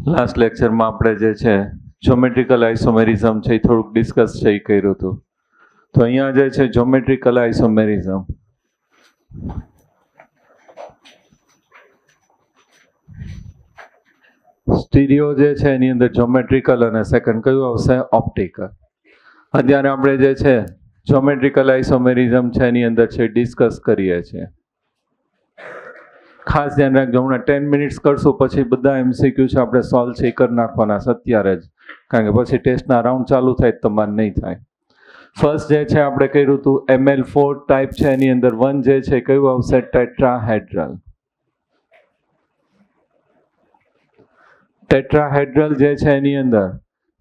Last લેક્ચરમાં આપણે જે છે જ્યોમેટ્રિકલ આઇસોમેરિઝમ છે એ થોડુંક ડિસ્કસ છે એ કર્યું હતું. તો અહીંયા જે છે જ્યોમેટ્રિકલ આઇસોમેરિઝમ સ્ટીરિયો જે છે એની અંદર જ્યોમેટ્રિકલ અને સેકન્ડ કયું આવશે ઓપ્ટિકલ. અત્યારે આપણે જે છે જ્યોમેટ્રિકલ આઇસોમેરિઝમ છે એની અંદર છે ડિસ્કસ કરીએ છીએ. ખાસ ધ્યાન રાખજો, હમણાં 10 મિનિટ્સ કરશું પછી બધા MCQ છે આપણે સોલ્વ છે કરી નાખવાના છે અત્યારે જ, કારણ કે પછી ટેસ્ટના રાઉન્ડ ચાલુ થાય તો તમારે નહીં થાય. ફર્સ્ટ જે છે આપણે કર્યું હતું ML4 ટાઈપ છે એની અંદર 1 જે છે કયું આવશે ટેટ્રાહેડ્રલ. ટેટ્રાહેડ્રલ જે છે એની અંદર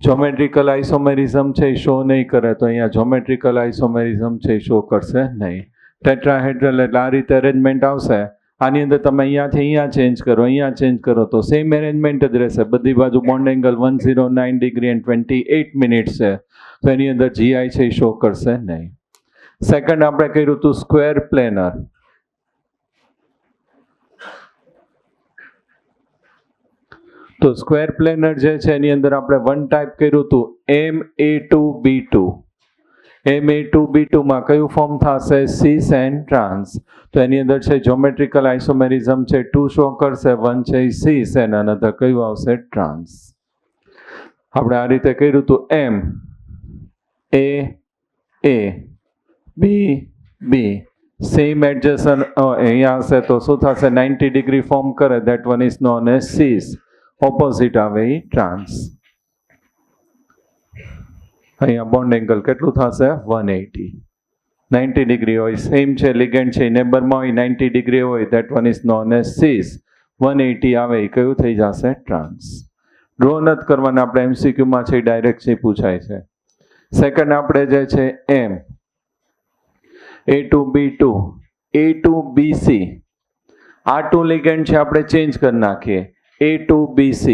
જ્યોમેટ્રિકલ આઇસોમેરિઝમ છે એ શો નહીં કરે, તો અહીંયા જ્યોમેટ્રિકલ આઇસોમેરિઝમ છે એ શો કરશે નહીં. ટેટ્રાહેડ્રલ એટલે આ રીતે અરેન્જમેન્ટ આવશે. આની અંદર તમે અહીંયાથી અહીંયા ચેન્જ કરો, અહીંયા ચેન્જ કરો તો સેમ અરેન્જમેન્ટ જ રહેશે. બધી બાજુ bond angle 109 degree and 28 minute છે, તો એની અંદર GI છે એ શો કરશે નહીં. સેકન્ડ આપણે કર્યું હતું સ્ક્વેર પ્લેનર. તો સ્ક્વેર પ્લેનર જે છે એની અંદર આપણે 1 ટાઈપ કર્યું હતું MA2B2. MA2B2 માં કયું ફોર્મ થશે સીસ એન્ડ ટ્રાન્સ. તો એની અંદર છે જ્યોમેટ્રિકલ આઇસોમેરિઝમ છે 2 શો કરશે, 1 છે સીસ એન્ડ અનધર કયું આવશે ટ્રાન્સ. આપણે આ રીતે કર્યું હતું MAAB સેમ એડજસ્ટ અહીંયા હશે તો શું થશે 90 ડિગ્રી ફોર્મ કરે, that one is known as seas. Opposite આવે એ ટ્રાન્સ. અહીંયા બોન્ડ એંગલ કેટલું થશે 180. 90 ડિગ્રી હોય સેમ છે, લિગેન્ડ છે નેબરમાં હોય 90 ડિગ્રી હોય, that one is known as cis. 180 આવે એ કયું થઈ જશે ટ્રાન્સ. ડ્રો નથી કરવાના, આપણે MCQમાં છે ડાયરેક્ટ છે પૂછાય છે. સેકન્ડ આપણે જે છે A2B2 A2BC. આ 2 લિગેન્ડ છે આપણે ચેન્જ કરી નાખીએ A2BC.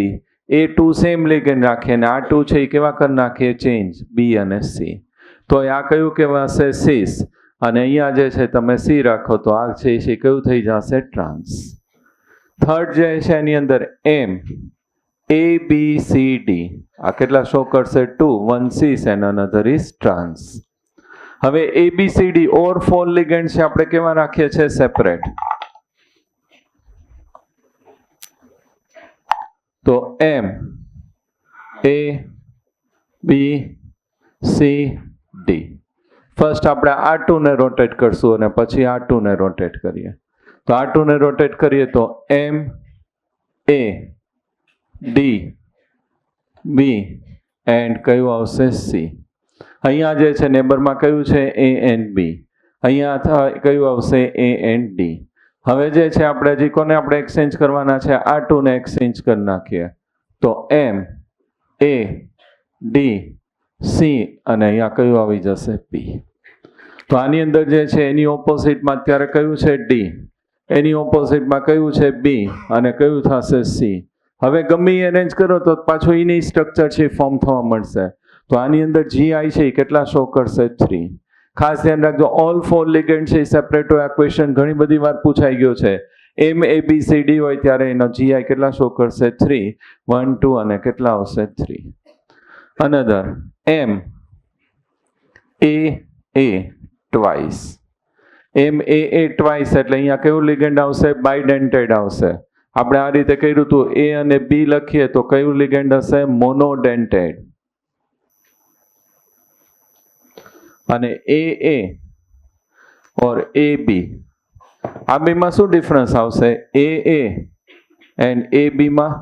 A2 સેમ લિગેન્ડ રાખીએ અને આ 2 છે એ કેવા કરી નાખીએ ચેન્જ B અને C. તો આ કયું કહેવાશે સીસ અને અહીંયા જે છે તમે C રાખો તો આ છે એ કયું થઈ જશે ટ્રાન્સ. થર્ડ જે છે એની અંદર MABCD. આ કેટલા શો કરશે 2, 1 સીસ એન્ડ અનધર ઇઝ ટ્રાન્સ. હવે ABCD ઓર 4 લિગેન્ડ છે આપણે કેવા રાખીએ છીએ સેપરેટ. તો MABCD. ફર્સ્ટ આપણે આ 2 ને રોટેટ કરશું અને પછી આ 2 ને રોટેટ કરીએ. તો આ 2 ને રોટેટ કરીએ તો MADB એન્ડ કયું આવશે C. અહીંયા જે છે નેબરમાં કયું છે A and B. અહીંયા કયું આવશે A and D. હવે જે છે આપણે હજી કોને આપણે એક્સચેન્જ કરવાના છે આ 2 ને એક્સચેન્જ કરી નાખીએ તો MADC અને અહીંયા કયું આવી જશે P. તો આની અંદર જે છે એની ઓપોઝિટમાં અત્યારે કયું છે D, એની ઓપોઝિટમાં કયું છે B અને કયું થશે C. હવે ગમે અરેન્જ કરો તો પાછું એની સ્ટ્રક્ચર છે ફોર્મ થવા મળશે. તો આની અંદર GI છે એ કેટલા શો કરશે 3. ખાસ ધ્યાન રાખજો ઓલ 4 લિગેન્ડ છે સેપરેટ હોય. આ ક્વેશ્ચન ઘણી બધી વાર પૂછાઈ ગયો છે. MABCD હોય ત્યારે એનો GI કેટલા શો કરશે 3, 1 2 અને કેટલા આવશે 3. Another MAA twice. MAA twice એટલે અહીંયા કયું લિગેન્ડ આવશે બાયડેન્ટેડ આવશે. આપણે આ રીતે કર્યું હતું A અને B લખીએ તો કયું લિગેન્ડ હશે મોનોડેન્ટેડ. અને AA ઓર AB આ બેમાં શું ડિફરન્સ આવશે AA એન્ડ AB માં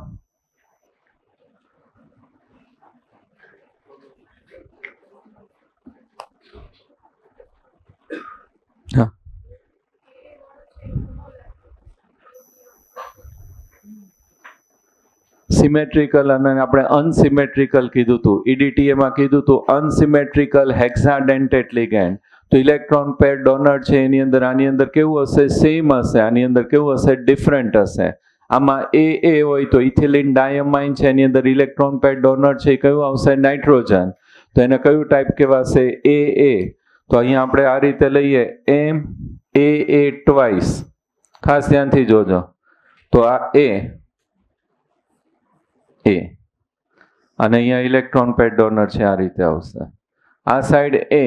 સિમેટ્રિકલ અને આપણે અનસિમેટ્રિકલ કીધું હતું. EDTA માં કીધું હતું અનસિમેટ્રિકલ હેક્સાડેન્ટેટ લિગેન્ડ. તો ઇલેક્ટ્રોન પેર ડોનર છે એની અંદર આની અંદર કેવું હશે સેમ હશે, આની અંદર કેવું હશે ડિફરન્ટ હશે. આમાં AA હોય તો ઇથિલિન ડાયમાઇન છે એની અંદર ઇલેક્ટ્રોન પેર ડોનર છે એ કયું આવશે નાઇટ્રોજન. તો એને કયું ટાઈપ કહેવાશે AA. તો અહીંયા આપણે આ રીતે લઈએ MAA ટ્વાઇસ. ખાસ ધ્યાનથી જોજો. તો આ A એ અને અહીંયા ઇલેક્ટ્રોન પેર ડોનર છે, આ રીતે આવશે. આ સાઈડ એ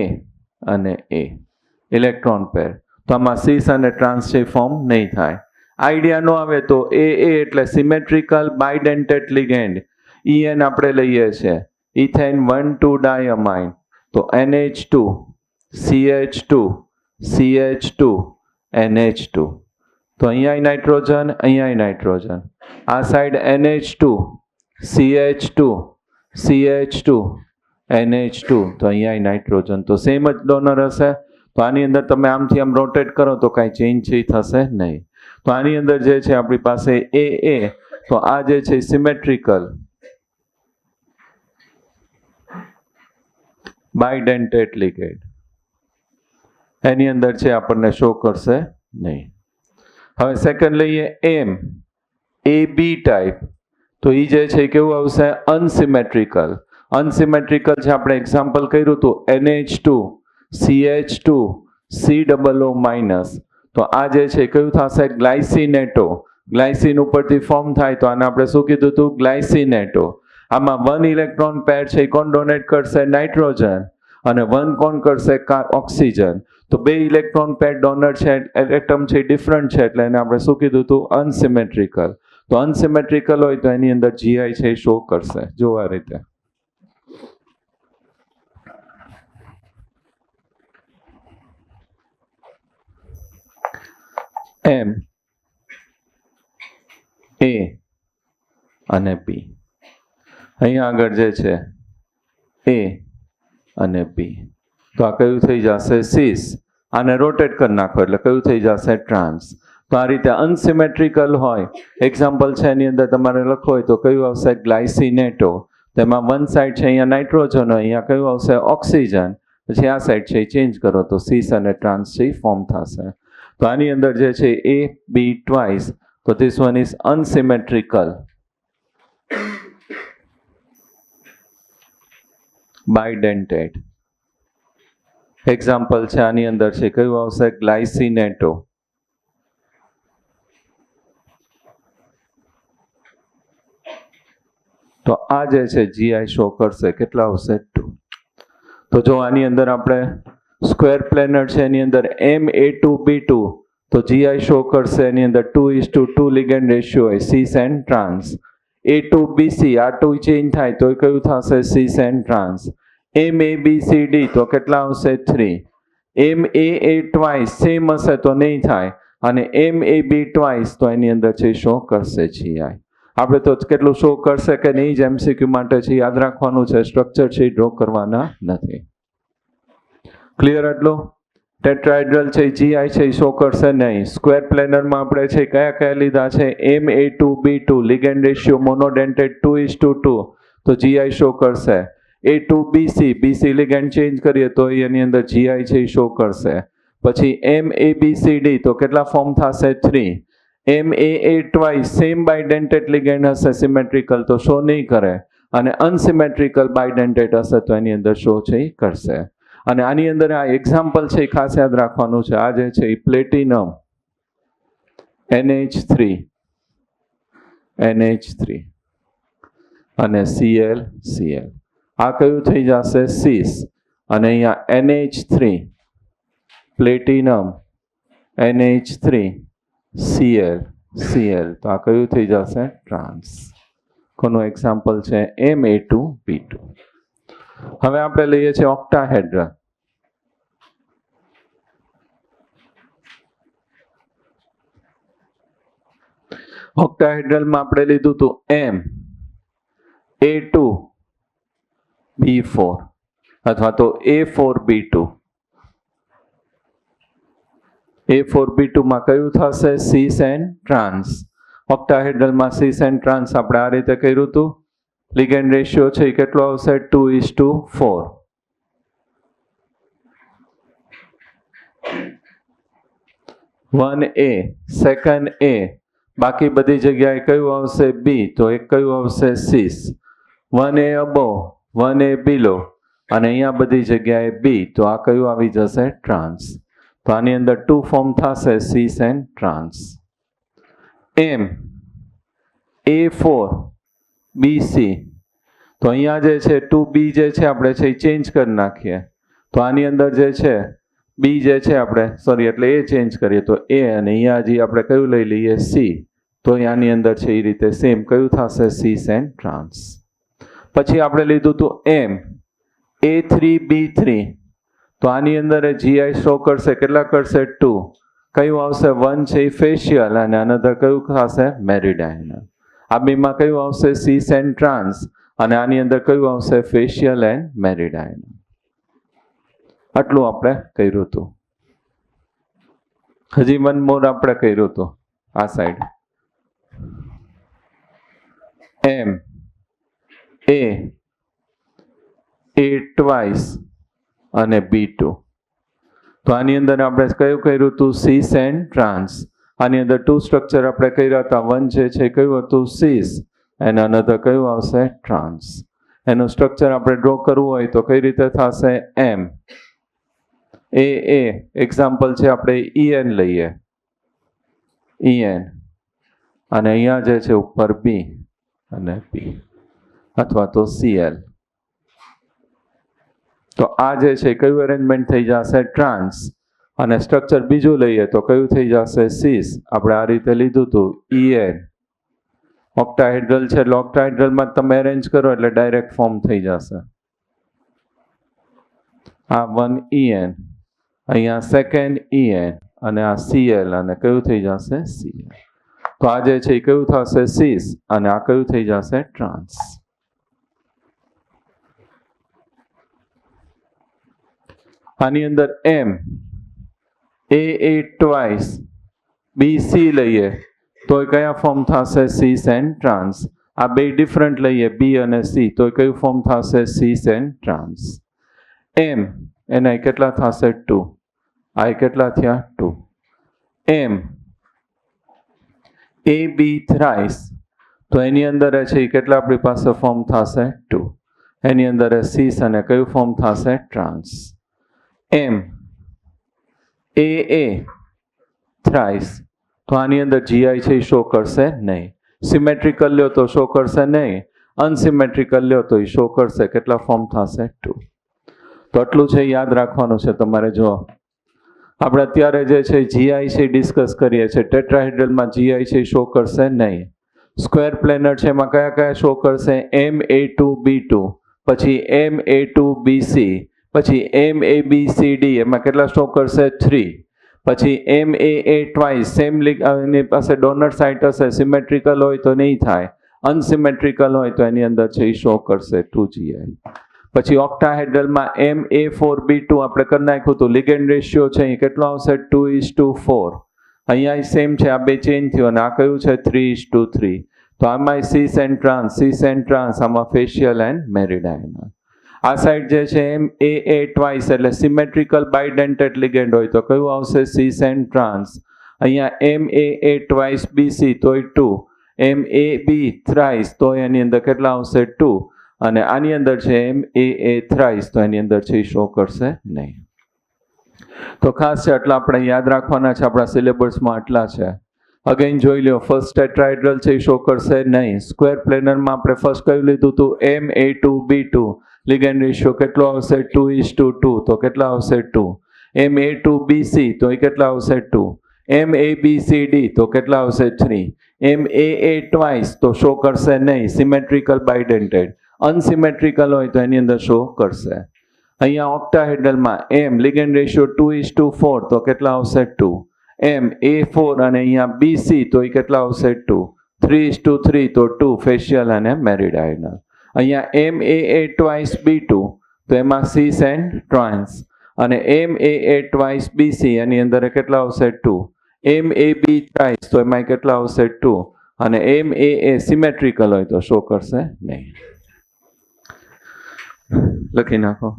અને એ ઇલેક્ટ્રોન પેર. તો આમાં સીસ અને ટ્રાન્સ છે ફોર્મ નહીં થાય. આઈડિયા નો આવે તો એ એટલે સિમેટ્રિકલ બાયડેન્ટેટ લિગેન્ડ. EN આપણે લઈએ છીએ ઇથેન 1,2 ડાયમાઇન. તો NH2 CH2 CH2 NH2. તો અહીંયા નાઇટ્રોજન, અહીંયા નાઇટ્રોજન. આ side NH2 CH2 CH2 NH2. તો અહીંયા નાઇટ્રોજન. તો સેમ જ ડોનર હશે. તો આની અંદર તમે આમથી આમ રોટેટ કરો તો કાંઈ ચેન્જ થશે નહીં. તો આની અંદર જે છે આપણી પાસે એ તો આ જે છે સિમેટ્રિકલ બાયડેન્ટેટ લિગેન્ડ એની અંદર છે આપણને શો કરશે નહીં. હવે સેકન્ડ લઈએ એમ AB ટાઈપ. તો એ જે છે કેવું આવશે? અનસિમેટ્રિકલ. અનસિમેટ્રિકલ છે આપણે એક્ઝામ્પલ કર્યું હતું NH2 CH2 COO માઇનસ. તો આ જે છે કયું થશે? ગ્લાયસિનેટો. ગ્લાયસિન ઉપરથી ફોર્મ થાય તો આને આપણે શું કીધું હતું? ગ્લાયસિનેટો. આમાં 1 ઇલેક્ટ્રોન પેર છે કોણ ડોનેટ કરશે? નાઇટ્રોજન. અને 1 કોણ કરશે? ઓક્સિજન. તો 2 ઇલેક્ટ્રોન પેર ડોનર છે, એટમ છે ડિફરન્ટ છે, એટલે એને આપણે શું કીધું હતું? અનસિમેટ્રિકલ. તો અનસિમેટ્રિકલ હોય તો એની અંદર GI છે શો કરશે. જો આ રીતે M A અને P. અહીંયા આગળ જે છે A અને P. તો આ કયું થઈ જશે? સિસ. આને રોટેટ કરી નાખો એટલે કયું થઈ જશે? ટ્રાન્સ. તો આ રીતે અનસિમેટ્રિકલ હોય. એક્ઝામ્પલ છે એની અંદર તમારે લખો હોય તો કયું આવશે? ગ્લાયસિનેટો. તેમાં 1 સાઈડ છે અહીંયા નાઇટ્રોજન હોય, અહીંયા કયું આવશે? ઓક્સિજન. પછી આ સાઈડ છે ચેન્જ કરો તો સિસ અને ટ્રાન્સ છે ફોર્મ થશે. તો આની અંદર જે છે A B ટ્વાઇસ. તો this one is unsymmetrical બાયડેન્ટેટ. Example છે આની અંદર છે કયું આવશે? ગ્લાયસિનેટો. તો આ જે છે GI શો કરશે. કેટલા આવશે? 2. તો જો આની અંદર આપણે સ્ક્વેર પ્લેનર છે એની અંદર MA2B2. તો GI શો કરશે એની અંદર 2:2 લિગેન્ડ રેશિયો હોય, સીસ એન્ડ ટ્રાન્સ. A2BC આ 2 ચેન્જ થાય તો કયું થશે? Cis and trans. MABCD તો કેટલા આવશે? 3. MAA ટ્વાઇસ સેમ હશે તો નહીં થાય, અને MAB ટ્વાઇસ તો એની અંદર છે શો કરશે GI. આપણે તો કેટલું શો કરશે કે નહીં જ MCQ માટે છે યાદ રાખવાનું છે. સ્ટ્રક્ચર છે ડ્રો કરવાના નથી. ક્લિયર? એટલું ટેટ્રાહેડ્રલ છે GI છે શો કરશે નહીં. સ્ક્વેર પ્લેનરમાં આપણે છે કયા કયા લીધા છે? MA2B2 ligand ratio મોનોડેન્ટેટ 2:2. તો GI શો કરશે. A2BC BC લિગેન્ડ ચેન્જ કરીએ તો એની અંદર GI છે શો કરશે. પછી MABCD તો કેટલા ફોર્મ થશે? 3. MAA ટ્વાઇસ સેમ બાયડેન્ટેટ લિગેન્ડ હશે સિમેટ્રિકલ તો શો નહીં કરે, અને અનસિમેટ્રિકલ બાયડેન્ટેટ હશે તો એની અંદર શો છે કરશે. અને આની અંદર આ એક્ઝામ્પલ છે ખાસ યાદ રાખવાનું છે. આ જે છે એ પ્લેટિનમ NH3 અને Cl. આ કયું થઈ જશે? સીસ. અને અહીંયા NH3 પ્લેટિનમ NH3 Cl. તો આ કયું થઈ જશે? ટ્રાન્સ. કોનું એક્ઝામ્પલ છે? MA2B2. હવે આપણે લઈએ છીએ ઓક્ટાહેડ્રલ. ઓક્ટાહેડ્રલમાં આપણે લીધું હતું A2B4 અથવા તો A4B2. A4B2 માં કયું થશે? Cis and trans. ઓક્ટાહેડ્રલમાં સીસ એન્ડ ટ્રાન્સ આપણે આ રીતે કર્યું હતું. લિગેન્ડ રેશિયો છે એ કેટલો આવશે? 2:4. One A second A. બાકી બધી જગ્યાએ કયું આવશે? B. તો એક કયું આવશે? સીસ. 1A અબો 1A બિલો, અને અહીંયા બધી જગ્યાએ B. તો આ કયું આવી જશે? ટ્રાન્સ. તો આની અંદર 2 ફોર્મ થશે cis and trans. M A4 BC. તો અહીંયા જે છે 2B જે છે આપણે છે એ ચેન્જ કરી નાખીએ. તો આની અંદર જે છે બી જે છે આપણે સોરી એટલે એ ચેન્જ કરીએ તો એ, અને અહીંયા હજી આપણે કયું લઈ લઈએ C. તો આની અંદર છે એ રીતે સેમ કયું થશે સીસ એન્ડ ટ્રાન્સ. પછી આપણે લીધું હતું M A3B3. તો આની અંદર GI શો કરશે કેટલા કરશે 2. કયું આવશે 1 છે એ ફેશિયલ અને અનધર કયું થશે મેરીડાયનલ. આ બેમાં કયું આવશે સીસ એન્ડ ટ્રાન્સ અને આની અંદર કયું આવશે ફેશિયલ એન્ડ મેરીડાયનલ. આટલું આપણે કર્યું હતું. હજી વન મોર આપણે કર્યું હતું આ સાઈડ. M A ટ્વાઇસ અને B2. તો આની અંદર આપણે કયું કર્યું હતું સીસ એન્ડ ટ્રાન્સ. આની અંદર 2 સ્ટ્રક્ચર આપણે કર્યા હતા. 1 જે છે કયું હતું સીસ અને અનધર કયું આવશે ટ્રાન્સ. એનું સ્ટ્રક્ચર આપણે ડ્રો કરવું હોય તો કઈ રીતે થશે M A એક્ઝામ્પલ છે આપણે EN લઈએ EN અને અહીંયા જે છે ઉપર B અને P અથવા તો CL. તો આ જે છે કયું અરેન્જમેન્ટ થઈ જશે ટ્રાન્સ અને સ્ટ્રક્ચર બીજું લઈએ તો કયું થઈ જશે સીસ. આપણે આ રીતે લીધું હતું EN. ઓક્ટાહેડ્રલ છે એટલે ઓક્ટાહેડ્રલમાં તમે અરેન્જ કરો એટલે ડાયરેક્ટ ફોર્મ થઈ જશે. આ 1 EN અહીંયા સેકન્ડ EN અને આ CL અને કયું થઈ જશે CL. તો આ જે છે એ કયું થશે સીસ અને આ કયું થઈ જશે ટ્રાન્સ. આની અંદર M A ટ્વાઇસ BC લઈએ તો કયા ફોર્મ થશે સીસ એન્ડ ટ્રાન્સ. આ બે ડિફરન્ટ લઈએ B અને C તો કયું ફોર્મ થશે સીસ એન્ડ ટ્રાન્સ. M એના કેટલા થશે 2. આ કેટલા થયા 2. M AB થ્રાઇસ તો એની અંદર છે એ કેટલા આપણી પાસે ફોર્મ થશે 2. એની અંદર સીસ અને કયું ફોર્મ થશે ટ્રાન્સ. M AA થ્રાઇસ તો આની અંદર GI છે એ શો કરશે નહીં. સિમેટ્રિકલ લ્યો તો શો કરશે નહીં, અનસિમેટ્રિકલ લ્યો તો એ શો કરશે. કેટલા ફોર્મ થશે 2. તો આટલું છે યાદ રાખવાનું છે તમારે. જો આપણે અત્યારે જે છે GI છે ડિસ્કસ કરીએ છીએ. ટેટ્રાહેડ્રલમાં GI છે શો કરશે નહીં. સ્ક્વેર પ્લેનર છે એમાં કયા કયા શો કરશે MA2B2 પછી MA2BC પછી MABCD એમાં કેટલા શો કરશે 3 પછી MAA ટ્વાઇસ સેમ એની પાસે ડોનર સાઇટ હશે. સિમેટ્રિકલ હોય તો નહીં થાય, અનસિમેટ્રિકલ હોય તો એની અંદર છે એ શો કરશે 2 GI. પછી ઓક્ટાહેડ્રલમાં MA4B2 આપણે કરી નાખ્યું હતું. લિગેન્ડ રેશિયો છે એ કેટલો આવશે 2:4. અહીંયા સેમ છે, આ બે ચેન્જ થયો અને આ કયું છે 3:3. તો આમાં સીસ એન્ડ ટ્રાન્સ આમાં ફેશિયલ એન્ડ મેરીડાયનલ. આ સાઈડ જે છે MAA ટ્વાઇસ એટલે સિમેટ્રિકલ બાયડેન્ટેડ લિગેન્ડ હોય તો કયું આવશે સીસ એન્ડ ટ્રાન્સ. અહીંયા MAA ટ્વાઇસ BC તોય 2. MAB થ્રાઇસ તો એની અંદર કેટલા આવશે 2 અને આની અંદર છે MAA થ્રાઇસ તો એની અંદર છે એ શો કરશે નહીં. તો ખાસ છે આટલા આપણે યાદ રાખવાના છે. આપણા સિલેબસમાં આટલા છે. અગેન જોઈ લો. ફર્સ્ટ ટેટ્રાહેડ્રલ છે એ શો કરશે નહીં. સ્ક્વેર પ્લેનરમાં આપણે ફર્સ્ટ કયું લીધું હતું MA2B2. લિગેન્ડ રેશિયો કેટલો આવશે 2:2 તો કેટલા આવશે 2. MA2BC તો એ કેટલા આવશે 2. MABCD તો કેટલા આવશે 3. MAA ટ્વાઇસ તો શો કરશે નહીં, સિમેટ્રિકલ બાયડેન્ટેડ. અનસિમેટ્રિકલ હોય તો એની અંદર શો કરશે. અહીંયા ઓક્ટાહેડ્રલમાં M લિગેન્ડ રેશિયો 2:4 તો કેટલા આવશે 2. MA4 અને અહીંયા BC તો એ કેટલા આવશે 2. 3:3 તો 2 ફેશિયલ અને મેરીડાયનલ. અહીંયા MAA ટ્વાઇસ B2 તો એમાં સીસ એન્ડ ટ્રાન્સ અને MAA ટ્વાઇસ BC એની અંદર કેટલા આવશે 2. MAB થ્રાઇસ તો એમાં કેટલા આવશે 2 અને MAA સિમેટ્રિકલ હોય તો શો કરશે નહીં. લખી નાખો.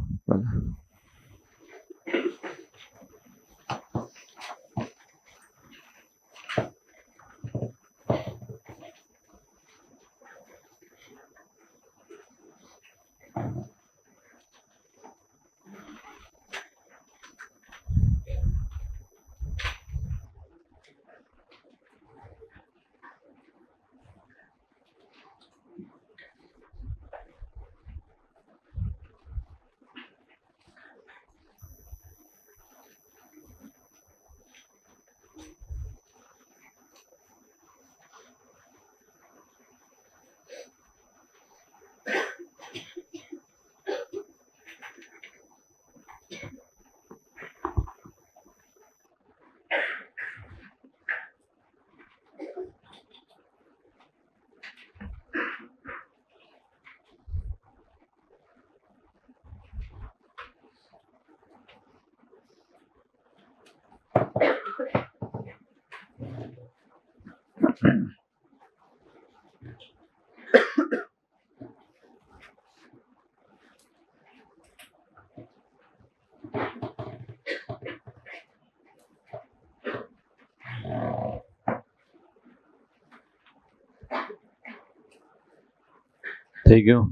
થઈ ગયું?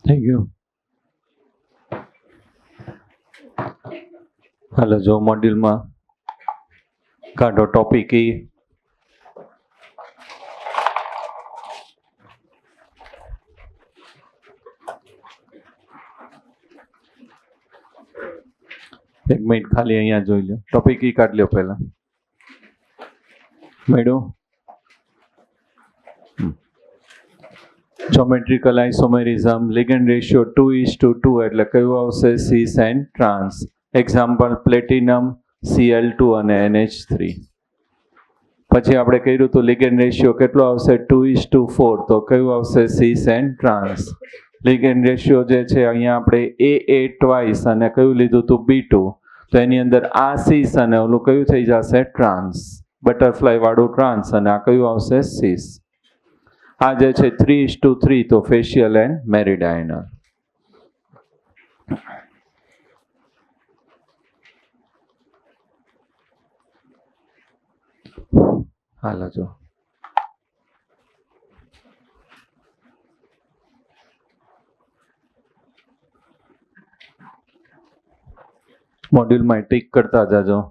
થઈ ગયું? હાલો, જો મોડ્યુલમાં કાઢો ટોપિક ઈ. એક મિનિટ ખાલી અહીંયા જોઈ લો. ટોપિક ઈ કાઢ લ્યો પહેલા. મેળો જ્યોમેટ્રિકલ આઇસોમેરિઝમ, લિગેન્ડ રેશિયો 2:2 એટલે કયું આવશે? Cis and trans. Example platinum, Cl2 અને NH3. પછી આપણે કર્યું હતું લિગેન્ડ રેશિયો કેટલો આવશે? 2:4 તો કયું આવશે? Cis and trans. Ligand ratio જે છે અહીંયા આપણે AA ટ્વાઇસ અને કયું લીધું હતું? B2. તો એની અંદર આ સીસ અને ઓલું કયું થઈ જશે? ટ્રાન્સ. બટરફ્લાય વાળું ટ્રાન્સ અને આ કયું આવશે? સીસ. આ જે છે 3:3 તો ફેશિયલ એન્ડ મેરિડાયનલ. હાલો જો મોડ્યુલમાં ટીક કરતા જાજો.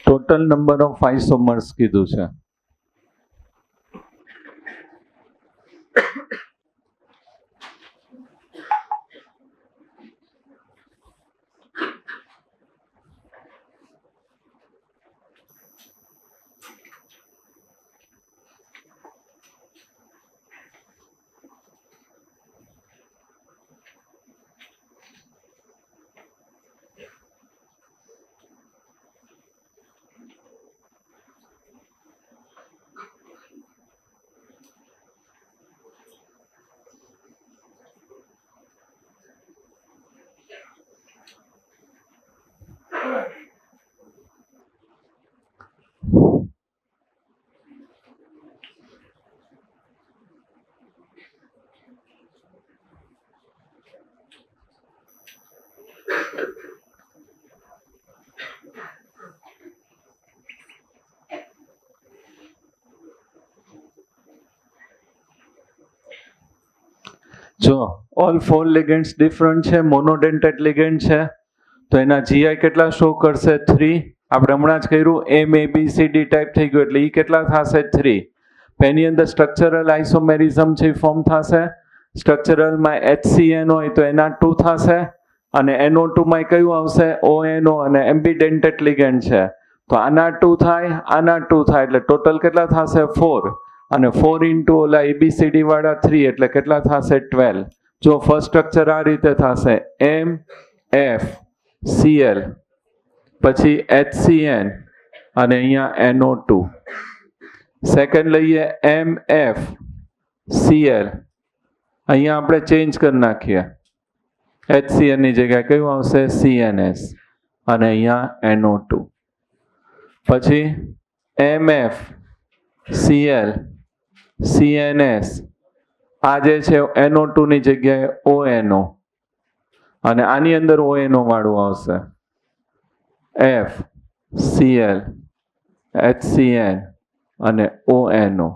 ટોટલ નંબર ઓફ આઇસોમર્સ કીધું છે. જો ઓલ 4 લિગેન્ડ્સ ડિફરન્ટ છે, મોનોડેન્ટેટ લિગેન્ડ છે, તો એના જીઆઈ કેટલા શો કરશે? 3. આપણે હમણાં જ કર્યું MABCD ટાઈપ થઈ ગયું એટલે એ કેટલા થશે? 3. એની અંદર સ્ટ્રક્ચરલ આઇસોમેરિઝમ છે ફોર્મ થશે. સ્ટ્રક્ચરલમાં HCN હોય તો એના 2 થશે અને NO2 માં કયું આવશે? ONO અને એમ્બિડેન્ટેટ લિગેન્ડ છે તો આના 2 થાય, આના 2 થાય એટલે ટોટલ કેટલા થશે? 4 અને 4 ઇન્ટુ ઓલા ABCD વાળા 3 એટલે કેટલા થશે? 12. જો ફર્સ્ટ સ્ટ્રક્ચર આ રીતે થશે MFCl પછી HCN અને અહીંયા NO2. સેકન્ડ લઈએ MFCl, અહીંયા આપણે ચેન્જ કરી નાખીએ, HCN ની જગ્યાએ કયું આવશે? CNS અને અહીંયા NO2. પછી MFCl CNS, આ જે છે NO2 ની જગ્યાએ ONO અને આની અંદર ONO વાળું આવશે. FCl HCN અને ONO.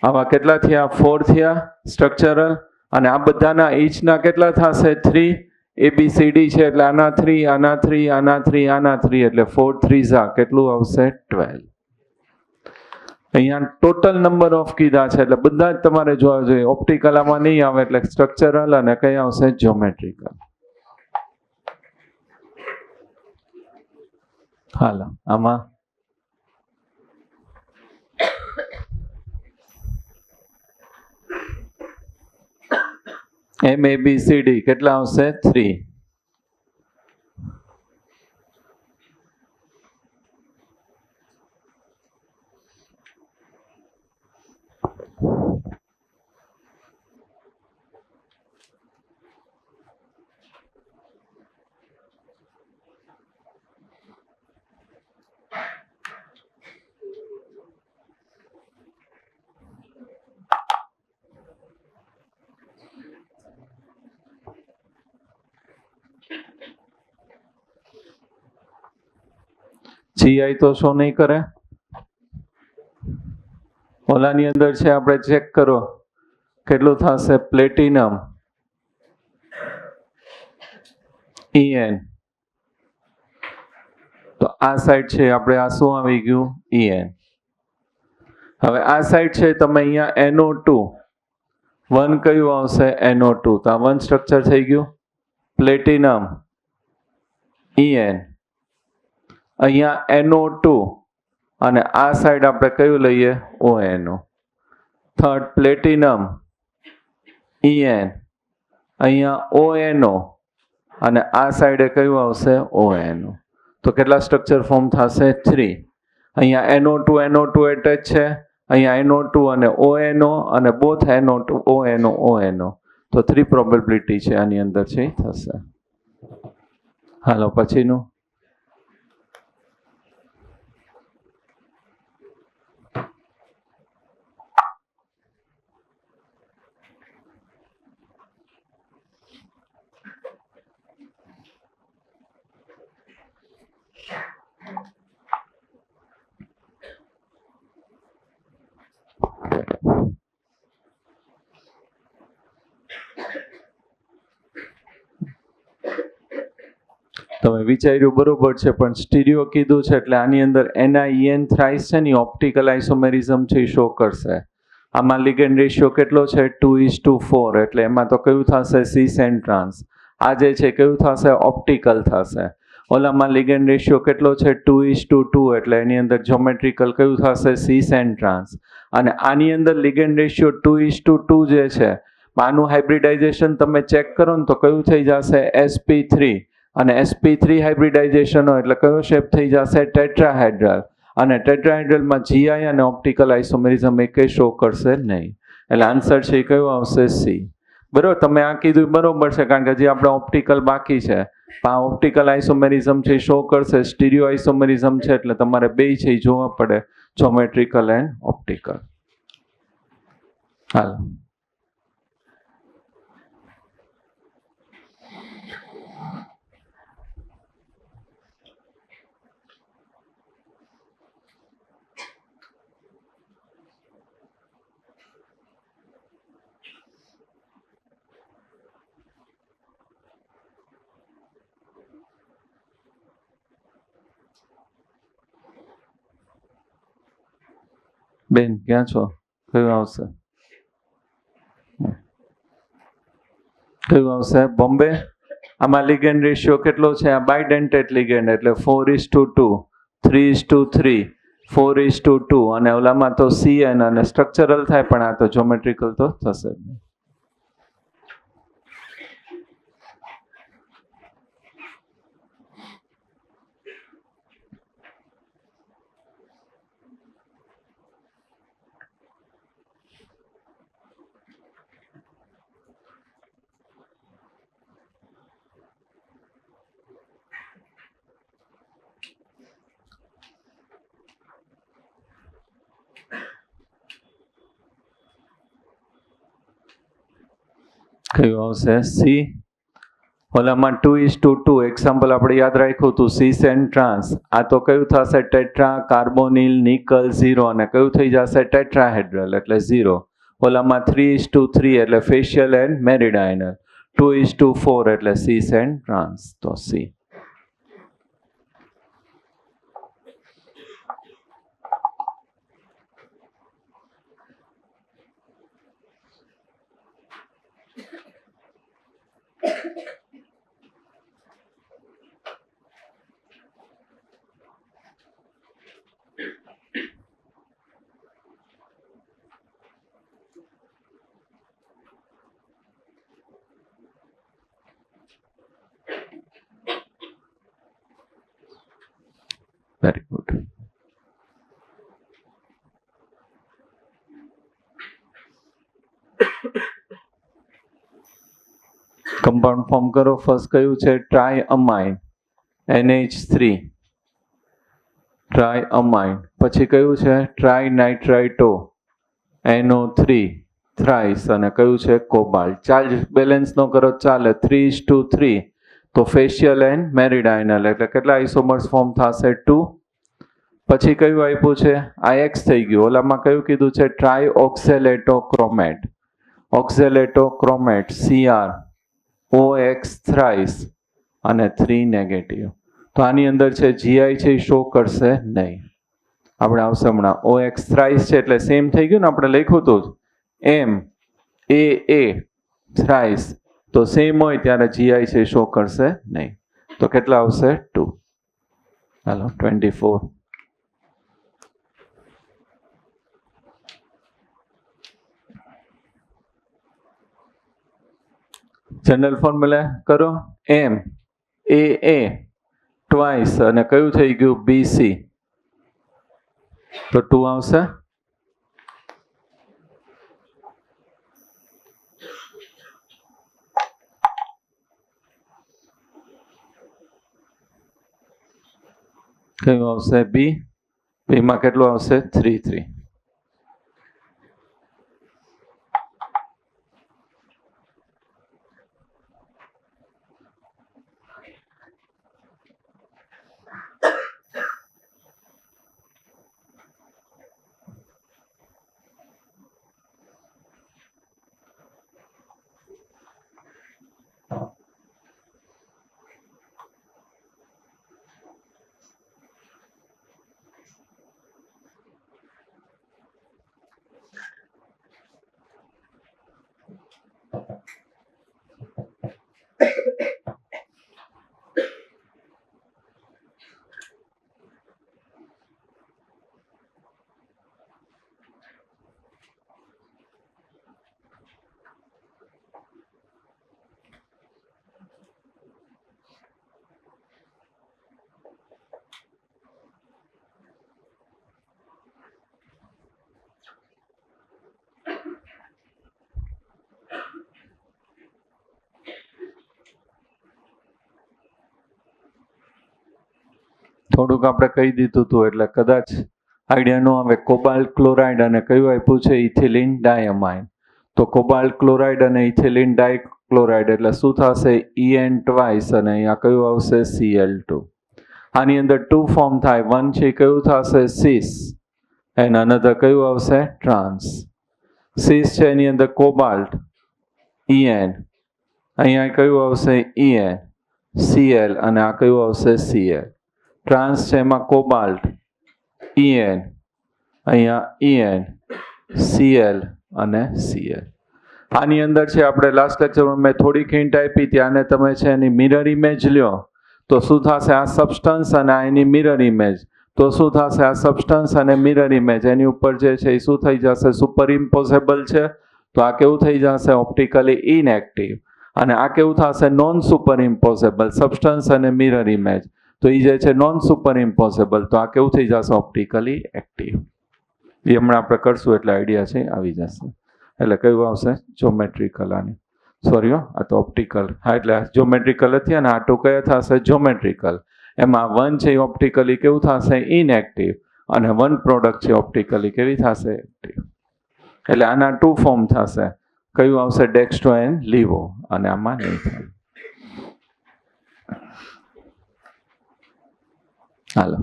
આવા કેટલા થયા? 4 થયા સ્ટ્રક્ચરલ અને આ બધાના ઈચના કેટલા થશે? 3. ABCD છે એટલે આના 3, આના 3, આના 3, આના 3 એટલે 4 3s કેટલું આવશે? 12. અહીંયા ટોટલ નંબર ઓફ કીધા છે એટલે બધા જ તમારે જોવા જોઈએ. ઓપ્ટિકલ આમાં નહીં આવે એટલે સ્ટ્રક્ચરલ અને કઈ આવશે? જ્યોમેટ્રિકલ. હાલો આમાં MABCD કેટલા આવશે? 3. GI તો શો નહીં કરે. ઓલાની અંદર છે આપણે ચેક કરો કેટલું થશે? પ્લેટિનમ EN, તો આ સાઈડ છે આપણે આ શું આવી ગયું? EN. હવે આ સાઈડ છે તમે અહીંયા NO2 1 કયું આવશે? NO2, તો આ 1 સ્ટ્રક્ચર થઈ ગયું. પ્લેટિનમ EN, અહીંયા NO2 અને આ સાઈડ આપણે કયું લઈએ? ONO. થર્ડ પ્લેટિનમ EN, અહીંયા ONO અને આ સાઈડે કયું આવશે? ONO. તો કેટલા સ્ટ્રક્ચર ફોર્મ થશે? 3. અહીંયા NO2 એટેચ છે, અહીંયા NO2 અને ONO અને બોથ NO2 ONO. તો 3 પ્રોબેબિલિટી છે આની અંદર છે થશે. હાલો પછીનું. તમે વિચાર્યું બરોબર છે પણ સ્ટીરિયો કીધું છે એટલે આની અંદર NIEN થ્રાઇસ છે ને ઓપ્ટિકલ આઇસોમેરિઝમ છે એ શો કરશે. આમાં લિગેન્ડ રેશિયો કેટલો છે? 2:4 એટલે એમાં તો કયું થશે? સીસ ટ્રાન્સ. આ જે છે કયું થશે? ઓપ્ટિકલ થશે. ઓલામાં લિગેન્ડ રેશિયો કેટલો છે? 2:2 એટલે એની અંદર જ્યોમેટ્રિકલ કયું થશે? સીસ ટ્રાન્સ. અને આની અંદર લિગેન્ડ રેશિયો 2:2 જે છે આનું હાઇબ્રિડાઇઝેશન તમે ચેક કરો ને તો કયું થઈ જશે? sp3 અને sp3 હાઇબ્રિડાઇઝેશન હોય એટલે કયો શેપ થઈ જશે? ટેટ્રાહેડ્રલ. અને ટેટ્રાહેડ્રલમાં GI અને ઓપ્ટિકલ આઇસોમેરિઝમ એકેય શો કરશે નહીં. એટલે આન્સર છે એ કયો આવશે? C. બરોબર, તમે આ કીધું બરોબર છે કારણ કે હજી આપણે ઓપ્ટિકલ બાકી છે. આ ઓપ્ટિકલ આઇસોમેરિઝમ છે એ શો કરશે. સ્ટીરિયો આઇસોમેરિઝમ છે એટલે તમારે બે છે એ જોવા પડે, જ્યોમેટ્રિકલ એન્ડ ઓપ્ટિકલ. હાલ બેન ક્યાં છો? કયું આવશે? કયું આવશે? બોમ્બે. આમાં લિગેન્ડ રેશિયો કેટલો છે? આ બાયડેન્ટેટ લિગેન્ડ એટલે 4:2, 3:3, 4:2, અને ઓલામાં તો CN અને સ્ટ્રક્ચરલ થાય, પણ આ તો જ્યોમેટ્રિકલ તો થશે. કયું આવશે? C. ઓલામાં 2:2 એક્ઝામ્પલ આપણે યાદ રાખ્યું હતું, સીસ એન્ડ ટ્રાન્સ. આ તો કયું થશે? ટેટ્રા કાર્બોનિલ નિકલ 0, અને કયું થઈ જશે? ટેટ્રાહેડ્રલ એટલે 0. ઓલામાં 3:3 એટલે ફેશિયલ એન્ડ મેરિડાઇનલ. 2:4 એટલે સીસ એન્ડ ટ્રાન્સ. તો C. Very good. Compound form કરો. ફર્સ્ટ કયું છે? ટ્રાયઅમાઇન NH3 ટ્રાયઅમાઇન. પછી કયું છે? ટ્રાયનાઇટ્રાઇટો NO3 થ્રાઇસ, અને કયું છે? કોબાલ્ટ. ચાર્જ બેલેન્સ નો કરો ચાલે. 3:3 તો ફેશિયલ એન્ડ મેરિડાઇનલ એટલે કેટલા આઇસોમર્સ ફોર્મ થશે? 2. પછી કયું આપ્યું છે? આ X થઈ ગયું. ઓલામાં કયું કીધું છે? ટ્રાય ઓક્ઝેલેટોક્રોમેટ. ઓક્ઝેલેટોક્રોમેટ CR OX થ્રાઇસ અને 3 નેગેટિવ. તો આની અંદર છે GI છે એ શો કરશે નહીં. આપણે આવશે હમણાં. OX થ્રાઇસ છે એટલે સેમ થઈ ગયું ને, આપણે લખ્યું હતું MAA થ્રાઇસ, તો સેમ હોય ત્યારે GI છે શો કરશે નહીં. તો કેટલા આવશે? 2. ચાલો 24. જનરલ ફોર્મ્યુલા કરો. MAA ટ્વાઇસ અને કયું થઈ ગયું? BC, તો 2 આવશે. કયું આવશે? B. માં કેટલું આવશે? 3:3. થોડુંક આપણે કહી દીધું હતું એટલે કદાચ આઈડિયા ન આવે. કોબાલ્ટ ક્લોરાઇડ અને કયું આપ્યું છે? ઇથિલિન ડાયમાઇન. તો કોબાલ્ટ ક્લોરાઇડ અને ઇથિલિન ડાયક્લોરાઇડ એટલે શું થશે? EN ટ્વાઇસ, અને અહીંયા કયું આવશે? Cl2. આની અંદર 2 ફોર્મ થાય. 1 છે કયું થશે? સિસ, એન્ડ અનધર કયું આવશે? ટ્રાન્સ. સિસ છે એની અંદર કોબાલ્ટ EN, અહીંયા કયું આવશે? EN Cl, અને આ કયું આવશે? Cl. ટ્રાન્સ છે એમાં કોબાલ્ટ EN, અહીંયા EN, Cl અને Cl. આની અંદર છે આપણે લાસ્ટ લેક્ચરમાં મેં થોડીક હિન્ટ આપી ત્યાંને તમે છે એની મિરર ઇમેજ લ્યો તો શું થશે? આ સબસ્ટન્સ અને આ એની મિરર ઇમેજ. તો શું થશે? આ સબસ્ટન્સ અને મિરર ઇમેજ એની ઉપર જે છે એ શું થઈ જશે? સુપર ઇમ્પોઝેબલ છે. તો આ કેવું થઈ જશે? Optically inactive. અને આ કેવું થશે? Non super imposable. સબસ્ટન્સ અને મિરર ઇમેજ. તો એ જે છે નોન સુપર ઇમ્પોઝેબલ. તો આ કેવું થઈ જશે? Optically active. એ હમણાં આપણે કરશું એટલે આઈડિયા છે આવી જશે. એટલે કયું આવશે? જોમેટ્રિકલ. આની સોરી આ તો ઓપ્ટિકલ. હા, એટલે જોમેટ્રિકલ હતી અને આ ટુ કયા થશે? જોમેટ્રિકલ. એમાં 1 છે એ ઓપ્ટિકલી કેવું થશે? ઇનએક્ટિવ. અને 1 પ્રોડક્ટ છે ઓપ્ટિકલી કેવી થશે? એક્ટિવ. એટલે આના 2 ફોર્મ થશે. કયું આવશે? Dextro and Livo. અને આમાં નહીં થાય. હાલો,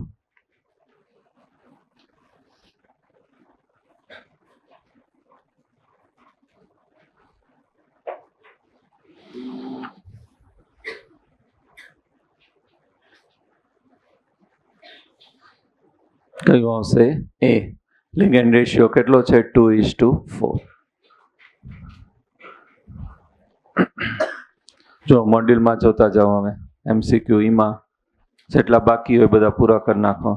કયું આવશે? એ. લિગેન્ડ રેશિયો કેટલો છે? 2:4. જો મોડ્યુલમાં જોતા જાઓ. હવે MCQ ઈમાં જેટલા બાકી હોય બધા પૂરા કરી નાખો.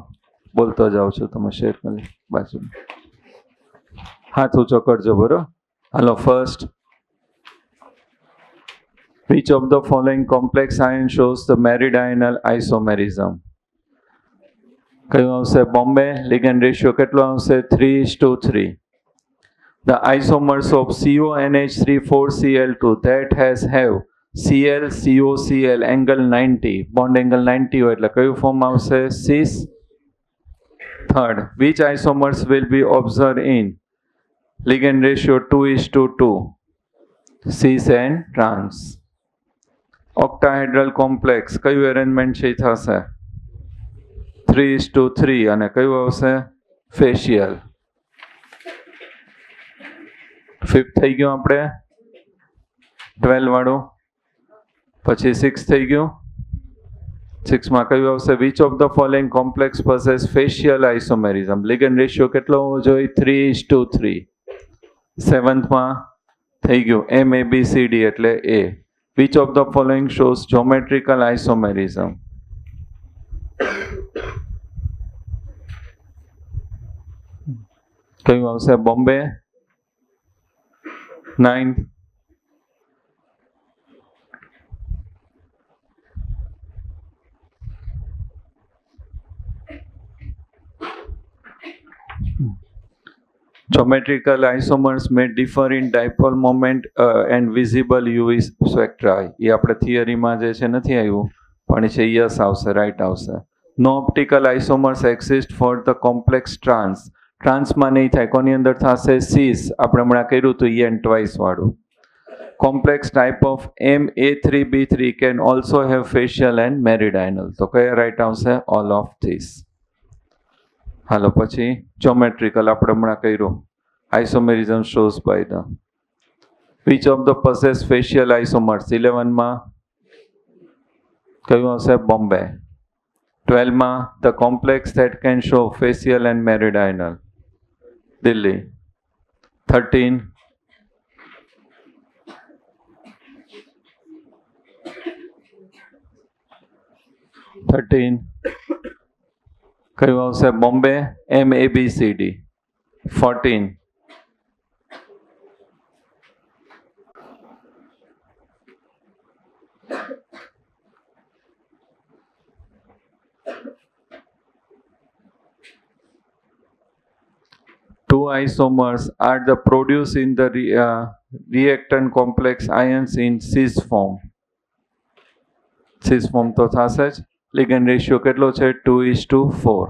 બોલતો જાઓ છો તમે. શેર કરી બાજુ હાથ ઊંચો કરજો. બરોબર. હાલો, first, which of the following complex ion shows the meridional isomerism? કયું આવશે? બોમ્બે. લિગેન્ડ રેશિયો કેટલો આવશે? 3:3. The isomers of CONH3,4Cl2 that have Cl, CO, Cl angle 90, bond angle 90 હોય એટલે કયું ફોર્મ આવશે? cis. Third, which isomers will be observed in ligand ratio 2:2? cis and trans. Octahedral complex કયું arrangement છે થશે? 3:3. અને કયું આવશે? ફેશિયલ. 5th થઈ ગયું આપણે 12 વાળું. પછી 6 થઈ ગયું. 6 માં કયું આવશે? Which of the following complex possess facial isomerism? Ligand ratio કેટલો હોવો જોઈએ? 3:3. 7th માં થઈ ગયું MABCD એટલે A. Which of the following shows geometrical isomerism? કયું આવશે? Bombay. 9th. Geometrical isomers may differ in dipole moment and visible UV spectra. એ આપણે થિયરીમાં જે છે નથી આવ્યું પણ છે યસ આવશે, રાઈટ આવશે. No optical isomers exist for the complex trans. ટ્રાન્સમાં નહીં થાય. કોની અંદર થશે? સીસ. આપણે હમણાં કર્યું હતું EN ટ્વાઇસ વાળું. Complex type of MA3B3 can also have facial and meridional. તો કયા રાઈટ આવશે? All of this. હાલો, પછી જોમેટ્રિકલ આપણે હમણાં કર્યું. Isomerism shows by the which of the possess facial isomers? 11 માં કયું આવશે? બોમ્બે. 12 માં the complex that can show facial and meridional? Delhi. 13 કયું આવશે? Bombay. MABCD. 14 two isomers are the produced in the reactant complex ions in cis form. cis form તો થશે જ. ligand ratio કેટલો છે? 2:4.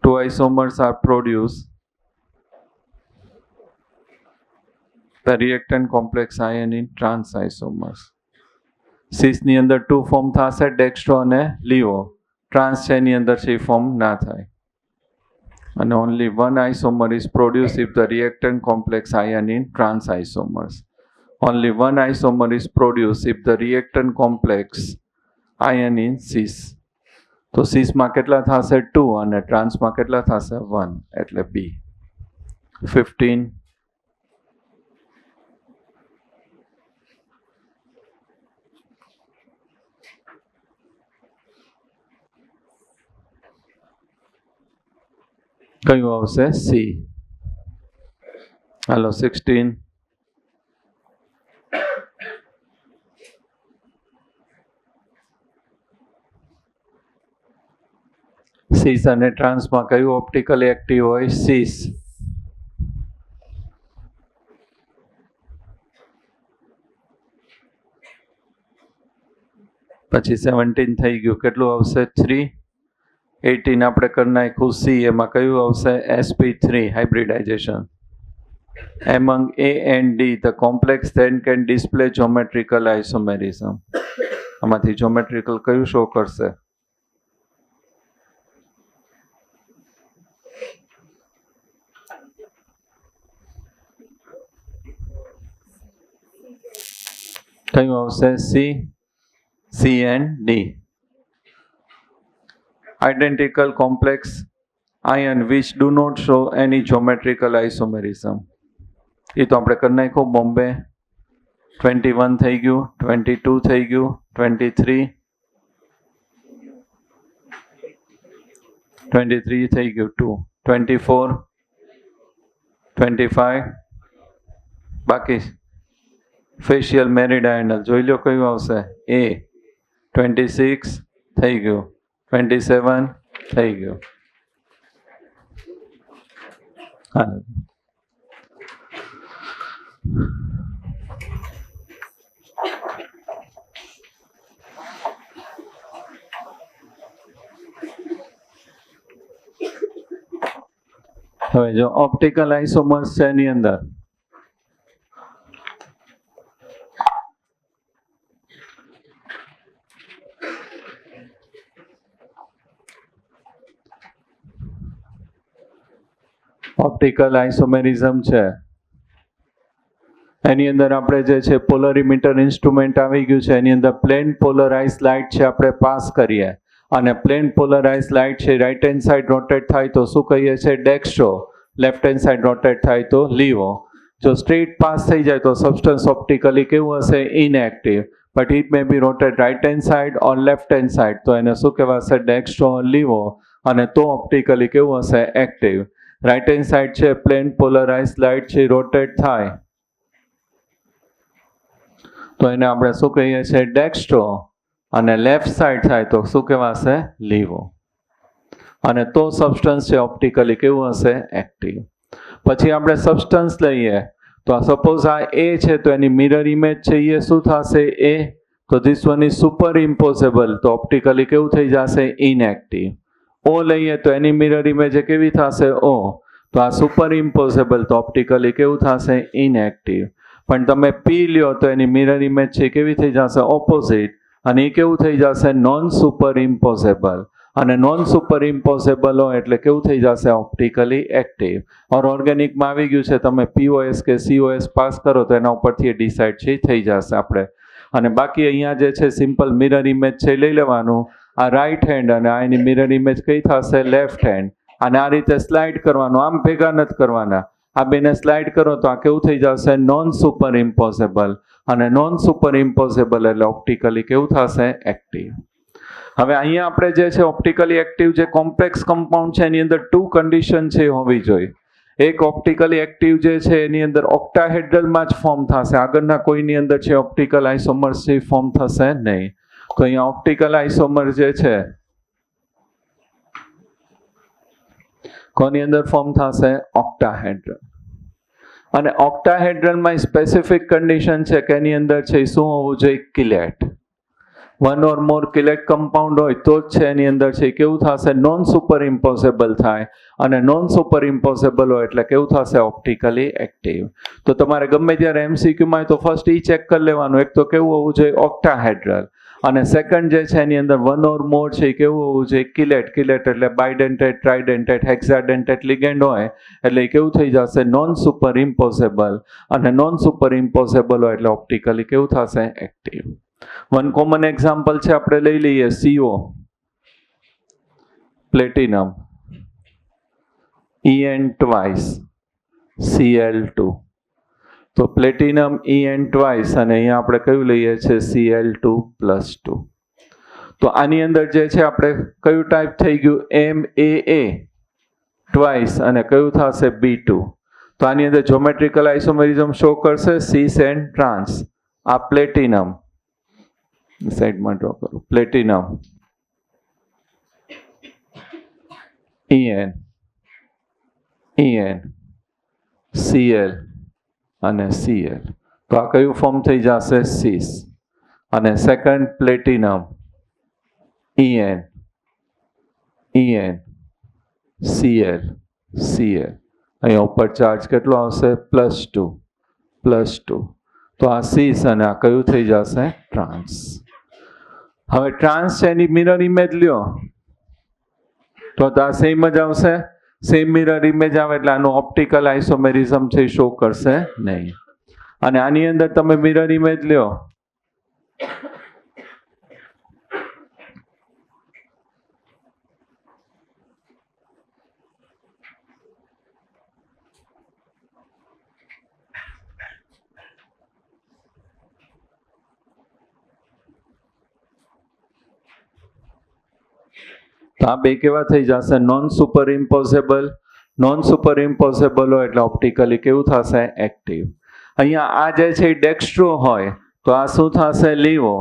Two isomers are produced. The reactant complex ion in trans isomers. cis ની અંદર 2 form થશે, dextro અને Livo. Trans છે એની અંદર છે ફોર્મ ના થાય. And only one isomer is produced if the reactant complex ion in trans isomers. Only one isomer is produced if the reactant complex ion in cis. તો સિસમાં કેટલા થશે 2 અને ટ્રાન્સમાં કેટલા થશે 1 એટલે બી 15 કયું આવશે સી. હાલો 16 સીસ અને ટ્રાન્સમાં કયું ઓપ્ટિકલી એક્ટિવ હોય સીસ. પછી 17 થઈ ગયું કેટલું આવશે 3. 18 આપણે કરી નાખ્યું સી એમાં કયું આવશે sp3 hybridisation. Among A and D, the complex then can display geometrical isomerism. આમાંથી geometrical કયું શો કરશે? કયું આવશે C. C and D. Identical complex ion which do not show any geometrical isomerism. એ તો આપણે કરી નાખ્યું બોમ્બે. 21 થઈ ગયું, 22 થઈ ગયું, 23 થઈ ગયું 2, 24 25 બાકી ફેશિયલ મેરિડાયનલ જોઈ લો કયું આવશે એ. 26 થઈ ગયું, 27 થઈ ગયું. હા હવે જો ઓપ્ટિકલ આઇસોમર્સ છે એની અંદર ઓપ્ટિકલ આઇસોમેરિઝમ છે એની અંદર આપણે જે છે પોલરીમીટર ઇન્સ્ટ્રુમેન્ટ આવી ગયું છે એની અંદર પ્લેન પોલરાઇઝ લાઇટ છે આપણે પાસ કરીએ અને પ્લેન પોલરાઇઝ લાઇટ છે રાઇટ હેન્ડ સાઇડ રોટેટ થાય તો શું કહીએ છીએ dextro, left hand side rotate થાય તો લીવો. જો સ્ટ્રેટ પાસ થઈ જાય તો સબસ્ટન્સ ઓપ્ટિકલી કેવું હશે inactive, but it may be rotate right hand side or left hand side તો એને શું કહેવાશે ડેક્સ્ટ્રો લીવો અને તો ઓપ્ટિકલી કેવું હશે એક્ટિવ. રાઇટ હેન્ડ સાઇડ છે પ્લેન પોલરાઇઝ લાઇટ છે રોટેટ થાય તો એને આપણે શું કહીએ છીએ ડેક્સ્ટ્રો અને લેફ્ટ સાઈડ થાય તો શું કહેવાશે લીવો અને તો સબસ્ટન્સ છે ઓપ્ટિકલી કેવું હશે એક્ટિવ. પછી આપણે સબસ્ટન્સ લઈએ તો સપોઝ આ એ છે તો એની મિરર ઇમેજ છે એ શું થશે એ તો this one is super imposable તો ઓપ્ટિકલી કેવું થઈ જશે ઇનએક્ટિવ. ઓ લઈએ તો એની મિરર ઇમેજ કેવી થશે ઓ તો આ સુપર ઇમ્પોઝેબલ તો ઓપ્ટિકલી કેવું થશે ઇનએક્ટિવ. પણ તમે પી લ્યો તો એની મિરર ઇમેજ છે કેવી થઈ જશે ઓપોઝિટ અને એ કેવું થઈ જશે નોન સુપર ઇમ્પોઝેબલ અને નોન સુપર ઇમ્પોઝેબલ હોય એટલે કેવું થઈ જશે ઓપ્ટિકલી એક્ટિવ. ઓર ઓર્ગેનિકમાં આવી ગયું છે તમે પીઓએસ કે સીઓએસ પાસ કરો તો એના ઉપરથી ડિસાઇડ છે થઈ જશે આપણે. અને બાકી અહીંયા જે છે સિમ્પલ મિરર ઇમેજ છે લઈ લેવાનું આ રાઈટ હેન્ડ અને આ એની મિરર ઇમેજ કઈ થશે લેફ્ટ હેન્ડ અને આ રીતે સ્લાઇડ કરવાનું આમ ભેગા નથી કરવાના આ બેને સ્લાઇડ કરો તો આ કેવું થઈ જશે નોન સુપર ઇમ્પોઝેબલ અને નોન સુપર ઇમ્પોઝેબલ એટલે ઓપ્ટિકલી કેવું થશે એક્ટિવ. હવે અહીંયા આપણે જે છે ઓપ્ટિકલી એક્ટિવ જે કોમ્પ્લેક્સ કમ્પાઉન્ડ છે એની અંદર 2 કન્ડિશન છે હોવી જોઈએ. એક ઓપ્ટિકલી એક્ટિવ જે છે એની અંદર ઓક્ટાહેડ્રલમાં જ ફોર્મ થશે આગળના કોઈની અંદર છે ઓપ્ટિકલ આઇસોમર્સ છે ફોર્મ થશે નહીં. તો અહીંયા ઓપ્ટિકલ આઇસોમર જે છે કોની અંદર ફોર્મ થશે ઓક્ટાહેડ્રલ અને ઓક્ટાહેડ્રલમાં સ્પેસિફિક કન્ડિશન છે કે એની અંદર છે શું હોવું જોઈએ કિલેટ. 1 or more કિલેટ કમ્પાઉન્ડ હોય તો જ છે એની અંદર છે કેવું થશે નોન સુપર ઇમ્પોઝેબલ થાય અને નોન સુપર ઇમ્પોઝેબલ હોય એટલે કેવું થશે ઓપ્ટિકલી એક્ટિવ. તો તમારે ગમે ત્યારે એમસીક્યુમાં તો ફર્સ્ટ ઈ ચેક કરી લેવાનું એક તો કેવું હોવું જોઈએ ઓક્ટાહેડ્રલ અને સેકન્ડ જે છે એની અંદર 1 or more છે કેવું હોવું જોઈએ કિલેટ. કિલેટ એટલે બાયડેન્ટેટ ટ્રાઇડેન્ટેટ હેક્સાડેન્ટેટ લિગેન્ડ હોય એટલે કેવું થઈ જશે નોન સુપર ઇમ્પોઝેબલ અને નોન સુપર ઇમ્પોઝેબલ હોય એટલે ઓપ્ટિકલી કેવું થશે એક્ટિવ. વન કોમન એક્ઝામ્પલ છે આપણે લઈ લઈએ CO. Platinum En twice Cl2. તો પ્લેટિનમ En ટ્વાઇસ અને અહીંયા આપણે કયું લઈએ છીએ Cl2+2. તો આની અંદર જે છે આપણે કયું ટાઈપ થઈ ગયું MAA ટ્વાઇસ અને કયું થશે B2. તો આની અંદર જ્યોમેટ્રિકલ આઇસોમેરિઝમ શો કરશે સીસ એન્ડ ટ્રાન્સ. આ પ્લેટિનમ સાઈડમાં ડ્રો કરું. પ્લેટિનમ En Cl અને Cl. તો આ કયું ફોર્મ થઈ જશે સીસ. અને સેકન્ડ પ્લેટિનમ En Cl. અહીંયા ઉપર ચાર્જ કેટલો આવશે +2. તો આ સીસ અને આ કયું થઈ જશે ટ્રાન્સ. હવે ટ્રાન્સ છે એની મિરર ઇમેજ લ્યો તો આ સેમ જ આવશે. સેમ મિરર ઇમેજ આવે એટલે આનું ઓપ્ટિકલ આઇસોમેરિઝમ છે શો કરશે નહીં. અને આની અંદર તમે મિરર ઇમેજ લ્યો તો આ બે કેવા થઈ જશે non super imposable. Non super imposable હોય એટલે ઓપ્ટિકલી કેવું થશે એક્ટિવ. અહીંયા આ જે છે ડેક્સ્ટ્રો હોય તો આ શું થશે લીવો.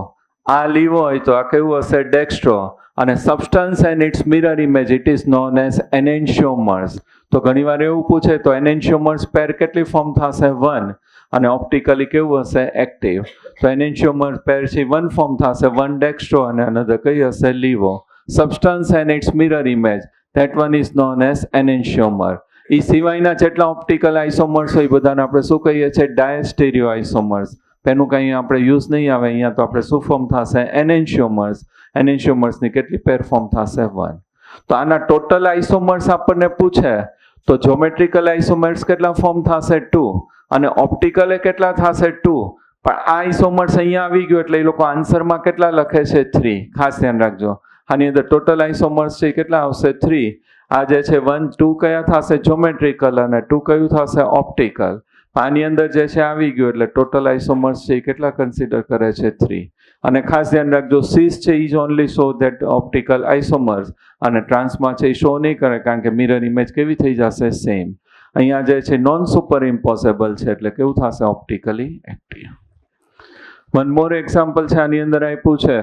આ લીવો હોય તો આ કેવું હશે ડેક્સ્ટ્રો. અને substance and its mirror image it is known as enantiomers. તો ઘણીવાર એવું પૂછે તો એનેન્શિયોમર્સ પેર કેટલી ફોર્મ થશે 1 અને ઓપ્ટિકલી કેવું હશે એક્ટિવ. તો એનેન્શિયોમર્સ પેર છે 1 ફોર્મ થશે 1 ડેક્સ્ટ્રો અને અનધર કઈ હશે Livo. Substance and its mirror image, that one is known as enantiomer. એ સિવાયના જેટલા ઓપ્ટિકલ આઇસોમર્સ હોય બધાને આપણે શું કહીએ છીએ ડાયસ્ટેરિયો આઇસોમર્સ. તેનું કંઈ આપણે યુઝ નહીં આવે. અહીંયા તો આપણે શું ફોર્મ થશે એનેન્શિયોમર્સ. એનેન્શિયોમર્સની કેટલી પેર ફોર્મ થશે 1. તો આના ટોટલ આઇસોમર્સ આપણને પૂછે તો જ્યોમેટ્રિકલ આઇસોમર્સ કેટલા ફોર્મ થશે 2 અને ઓપ્ટિકલે કેટલા થશે 2. પણ આ આઇસોમર્સ અહીંયા આવી ગયું એટલે એ લોકો આન્સરમાં કેટલા લખે છે 3. ખાસ ધ્યાન રાખજો. આની અંદર ટોટલ આઇસોમર્સ છે કેટલા આવશે 3. આ જે છે 1 2 કયા થશે જ્યોમેટ્રિકલ અને 2 કયું થશે ઓપ્ટિકલ. આની અંદર જે છે આવી ગયું એટલે ટોટલ આઇસોમર્સ છે કેટલા કન્સિડર કરે છે 3. અને ખાસ ધ્યાન રાખજો સીસ છે is only show that optical isomers અને ટ્રાન્સમાં છે એ શો નહીં કરે કારણ કે મિરર ઇમેજ કેવી થઈ જશે સેમ. અહીંયા જે છે નોન સુપર ઇમ્પોઝેબલ છે એટલે કેવું થશે optically active. One more example છે આની અંદર આપ્યું છે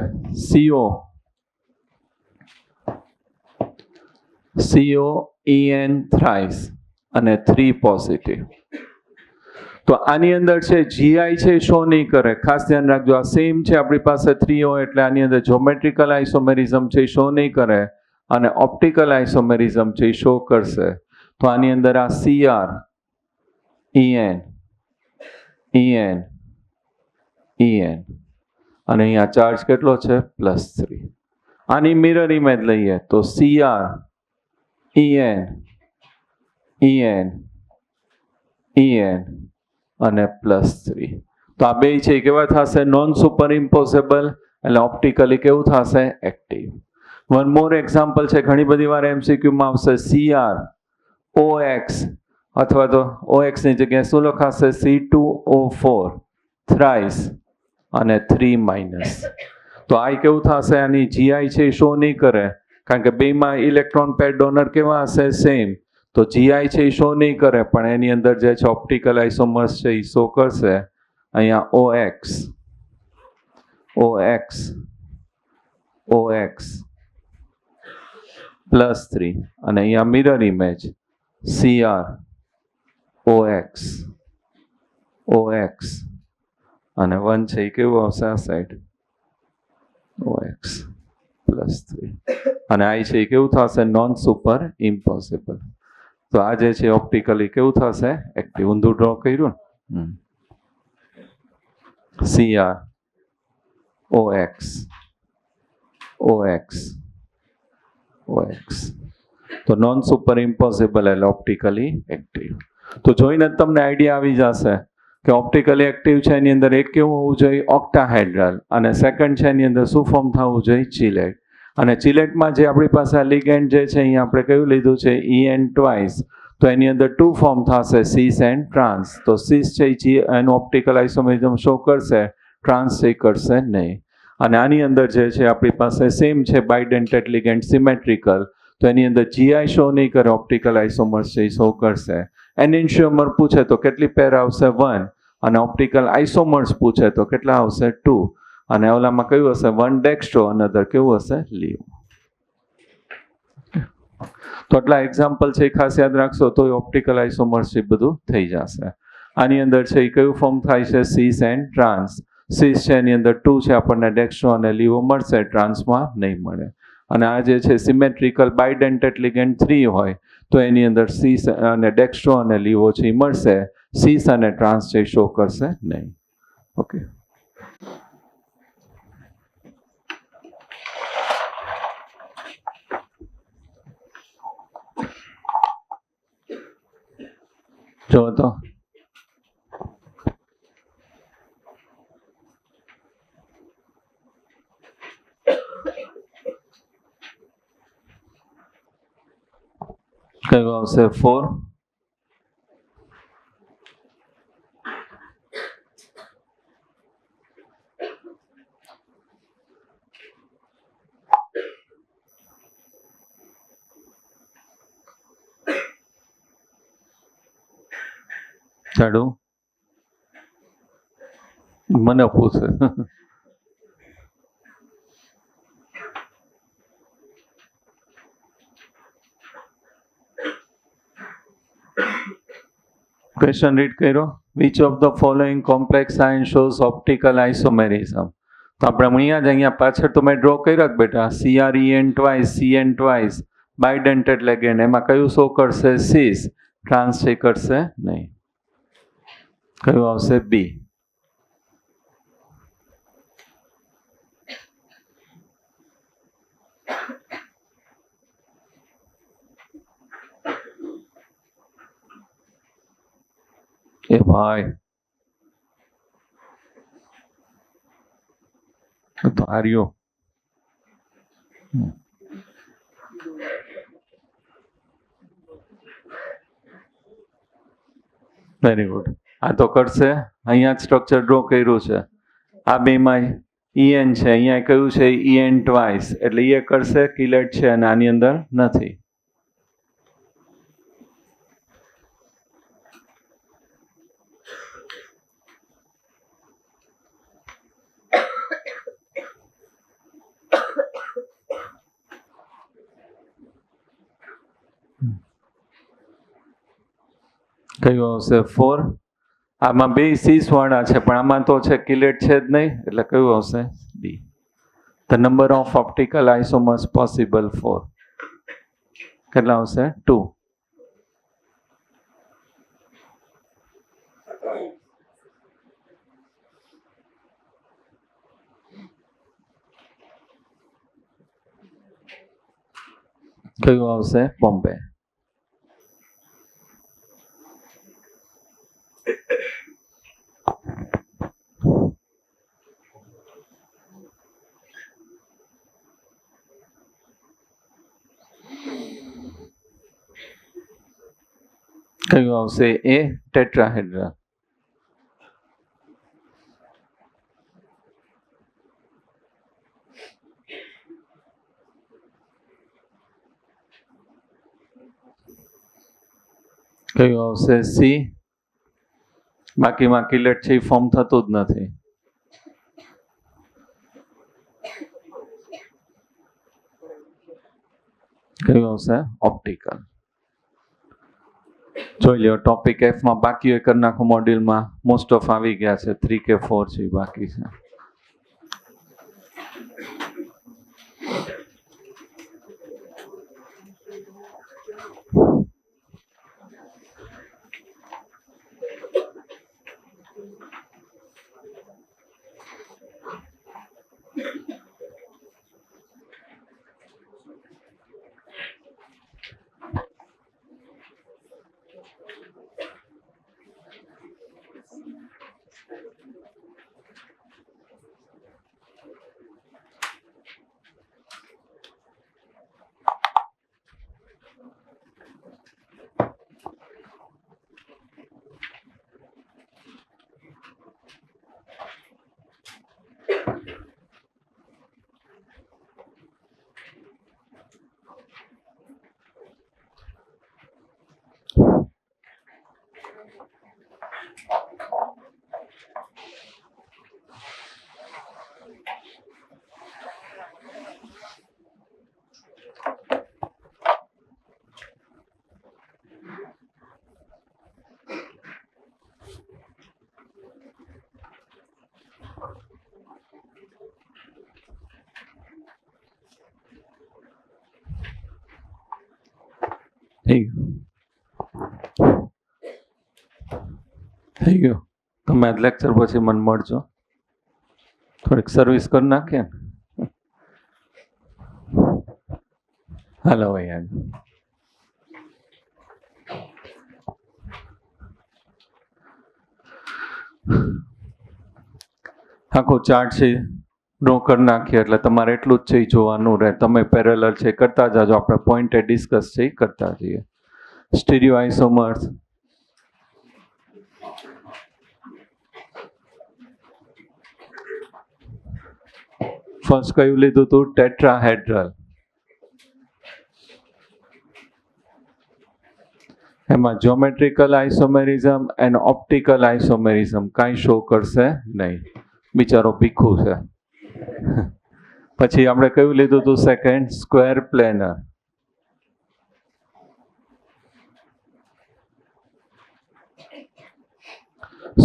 COEN થ્રાઇસ અને 3 પોઝિટિવ. તો આની અંદર છે GI છે શો નહીં કરે. ખાસ ધ્યાન રાખજો આ સેમ છે આપણી પાસે 3 હોય એટલે આની અંદર જ્યોમેટ્રિકલ આઇસોમેરિઝમ છે શો નહીં કરે અને ઓપ્ટિકલ આઇસોમેરિઝમ છે શો કરશે. તો આની અંદર આ CR EN અને અહીંયા ચાર્જ કેટલો છે +3. આની મિરર ઇમેજ લઈએ તો CR EN અને +3. તો આ બે છે કેવા થશે નોન સુપર ઇમ્પોઝેબલ એટલે ઓપ્ટિકલી કેવું થશે એક્ટિવ. વન મોર એક્ઝામ્પલ છે ઘણી બધી વાર MCQમાં આવશે CR OX અથવા તો OX ની જગ્યાએ શું લખાશે C2O4 થ્રાઇસ અને 3-. તો આ કેવું થશે આની GI છે શો નહીં કરે કારણ કે બેમાં ઇલેક્ટ્રોન પેર ડોનર કેવા હશે સેમ. તો GI છે એ શો નહીં કરે પણ એની અંદર જે છે ઓપ્ટિકલ આઇસોમર્સ છે એ શો કરશે. અહીંયા OX +3 અને અહીંયા મિરર ઇમેજ CR OX અને 1 છે એ કેવું આવશે આ સાઈડ OX +3 અને આ છે એ કેવું થશે નોન સુપર ઇમ્પોઝેબલ. તો આ જે છે ઓપ્ટિકલી કેવું થશે એક્ટિવ. ઊંધું ડ્રો કર્યું ને CR OX તો નોન સુપર ઇમ્પોઝેબલ એટલે ઓપ્ટિકલી એક્ટિવ. તો જોઈને જ તમને આઈડિયા આવી જશે કે ઓપ્ટિકલી એક્ટિવ છે એની અંદર એક કેવું હોવું જોઈએ ઓક્ટાહેડ્રલ અને સેકન્ડ છે એની અંદર શું ફોર્મ થવું જોઈએ ચિલેટ. અને ચિલેટમાં જે આપણી પાસે આ લિગેન્ડ જે છે અહીંયા આપણે કયું લીધું છે EN ટ્વાઇસ, તો એની અંદર 2 ફોર્મ થશે સીસ એન્ડ ટ્રાન્સ. તો સીસ છે એનું ઓપ્ટિકલ આઇસોમેરિઝમ શો કરશે, ટ્રાન્સ છે કરશે નહીં. અને આની અંદર જે છે આપણી પાસે સેમ છે બાયડેન્ટેડ લિગેન્ડ સિમેટ્રિકલ, તો એની અંદર GI શો નહીં કરે, ઓપ્ટિકલ આઇસોમર્સ છે એ શો કરશે. એનેન્શિયોમર પૂછે તો કેટલી પેર આવશે 1, અને ઓપ્ટિકલ આઇસોમર્સ પૂછે તો કેટલા આવશે 2. અને ઓલામાં કયું હશે 1 ડેક્સ્ટ્રો, અનધર કેવું હશે લીવ. તો આટલા એક્ઝામ્પલ છે એ ખાસ યાદ રાખશો તો ઓપ્ટિકલ આઇસોમર્સ એ બધું થઈ જશે. આની અંદર છે એ કયું ફોર્મ થાય છે સીસ એન્ડ ટ્રાન્સ. સીસ છે એની અંદર 2 છે, આપણને ડેક્સ્ટ્રો અને લીવો મળશે, ટ્રાન્સમાં નહીં મળે. અને આ જે છે સિમેટ્રિકલ બાયડેન્ટેડ લિગેન્ડ 3 હોય તો એની અંદર સીસ અને ડેક્સ્ટ્રો અને લીવો છે એ મળશે, સીસ અને ટ્રાન્સ છે શો કરશે નહીં. ઓકે. જો તો કયું આવશે 4. ચાડું મને પૂછે ક્વેશ્ચન રીડ કર્યો. Which of the following complex ion shows optical isomerism. તો આપણે અહીંયા પાછળ તો મેં ડ્રો કર્યા જ બેટા, CREN ટ્વાઇસ, CN ટ્વાઇસ, બાયડેન્ટેડ લેગેન્ડ, એમાં કયું શો કરશે સીસ, ટ્રાન્સ કરશે નહીં. કયું આવશે બી. એ ભાઈ તો હાર્યો. Very good. આ તો કરશે. અહીંયા જ સ્ટ્રક્ચર ડ્રો કર્યું છે. આ બેમાં EN છે, અહીંયા કયું છે EN ટ્વાઇસ, એટલે એ કરશે, કિલેટ છે અને આની અંદર નથી. કયું આવશે 4. આમાં બે સીસ વાળા છે પણ આમાં તો છે કિલેટ છે જ નહીં, એટલે કયું આવશે D. The number of optical isomers possible 4. કેટલા આવશે 2. કયું આવશે બોમ્બે. કયું આવશે એ ટેટ્રાહેડ્રા. કયું આવશે સી. બાકીમાં કિલેટ છે એ ફોર્મ થતું જ નથી. કયું આવશે ઓપ્ટિકલ. જોઈ લ્યો ટોપિક એફમાં બાકી હોય કરી નાખો. મોડ્યુલમાં મોસ્ટ ઓફ આવી ગયા છે, 3 કે 4 છે બાકી છે. થઈ ગયું. તમે આજ લેક્ચર પછી મને મળજો, થોડીક સર્વિસ કરી નાખીએ ને. હાલો ભાઈ, આખો ચાર્ટ છે ડ્રો કરી નાખીએ એટલે તમારે એટલું જ છે એ જોવાનું રહે. તમે પેરેલલ છે કરતા જાજો, આપણે પોઈન્ટે ડિસ્કસ છે એ કરતા જઈએ. સ્ટીરિયો આઇસોમર્સ, ફર્સ્ટ કયું લીધું હતું? ટેટ્રાહેડ્રલ. એમાં જ્યોમેટ્રિકલ આઇસોમેરિઝમ એન્ડ ઓપ્ટિકલ આઇસોમેરિઝમ કાંઈ શો કરશે નહીં, બિચારો ભીખું છે. પછી આપણે કયું લીધું હતું? Second, square planar.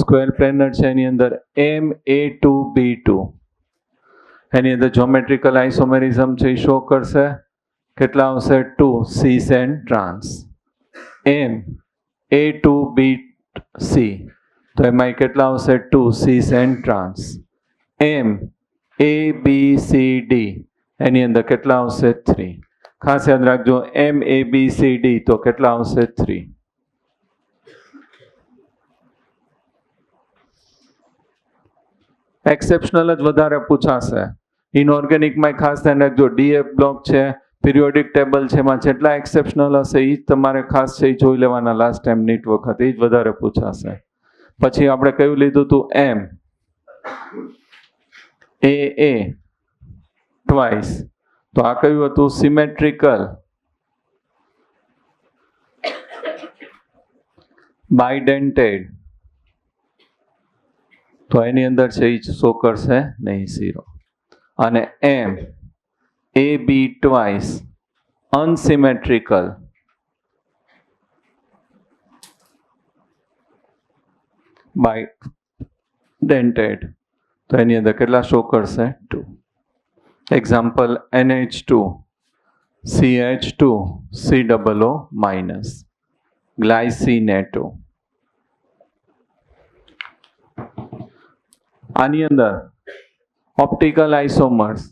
Square planar છે એની અંદર MA2B2, એની અંદર જ્યોમેટ્રિકલ આઇસોમેરિઝમ છે એ શો કરશે. કેટલા આવશે? 2 સીસ એન્ડ ટ્રાન્સ. MA2BC, તો એમાં કેટલા આવશે? 2 સીસ એન્ડ ટ્રાન્સ. MABCD, એની અંદર કેટલા આવશે? 3. ખાસ યાદ રાખજો, MABCD તો કેટલા આવશે? 3. એક્સેપ્શનલ જ વધારે પૂછાશે. ઇનઓર્ગેનિકમાં ખાસ ધ્યાન રાખજો, DF બ્લોક છે, પિરિયોડિક ટેબલ છે, એમાં જેટલા એક્સેપ્શનલ હશે એ જ તમારે ખાસ છે એ જોઈ લેવાના લાસ્ટ ટાઈમ નીટ વખત, એ જ વધારે પૂછાશે. પછી આપણે કયું લીધું હતું? AA ટ્વાઇસ, તો આ કયું હતું? સિમેટ્રિકલ. બાયડેન્ટેડ, તો એની અંદર છે એ શો કરશે નહીં 0. અને MAB ટ્વાઇસ અનસિમેટ્રિકલ, બાયડેન્ટેડ, તો એની અંદર કેટલા શો કરશે? 2. Example NH2 CH2 COO minus, glycinato. આની અંદર ઓપ્ટિકલ આઇસોમર્સ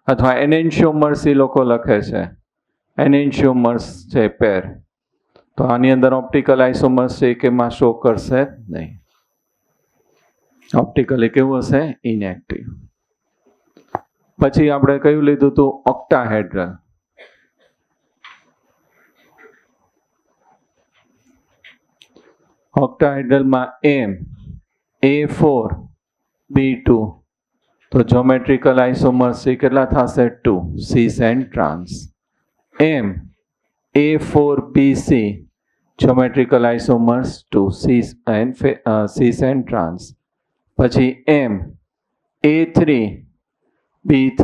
અથવા એનેન્શિયોમર્સ એ લોકો લખે છે. એનેન્શિયોમર્સ છે પેર, તો આની અંદર ઓપ્ટિકલ આઇસોમર્સ છે કે એમાં શો કરશે નહીં. ઓપ્ટિકલ એ કેવું હશે? ઇનએક્ટિવ. પછી આપણે કયું લીધું હતું? ઓક્ટાહેડ્રલ. ઓક્ટાહેડ્રલમાં MA4B2, તો જ્યોમેટ્રિકલ આઇસોમર્સ છે કેટલા થશે? 2 cis and trans. MA4BC, geometrical isomers 2 cis and trans. પછી MA3B3,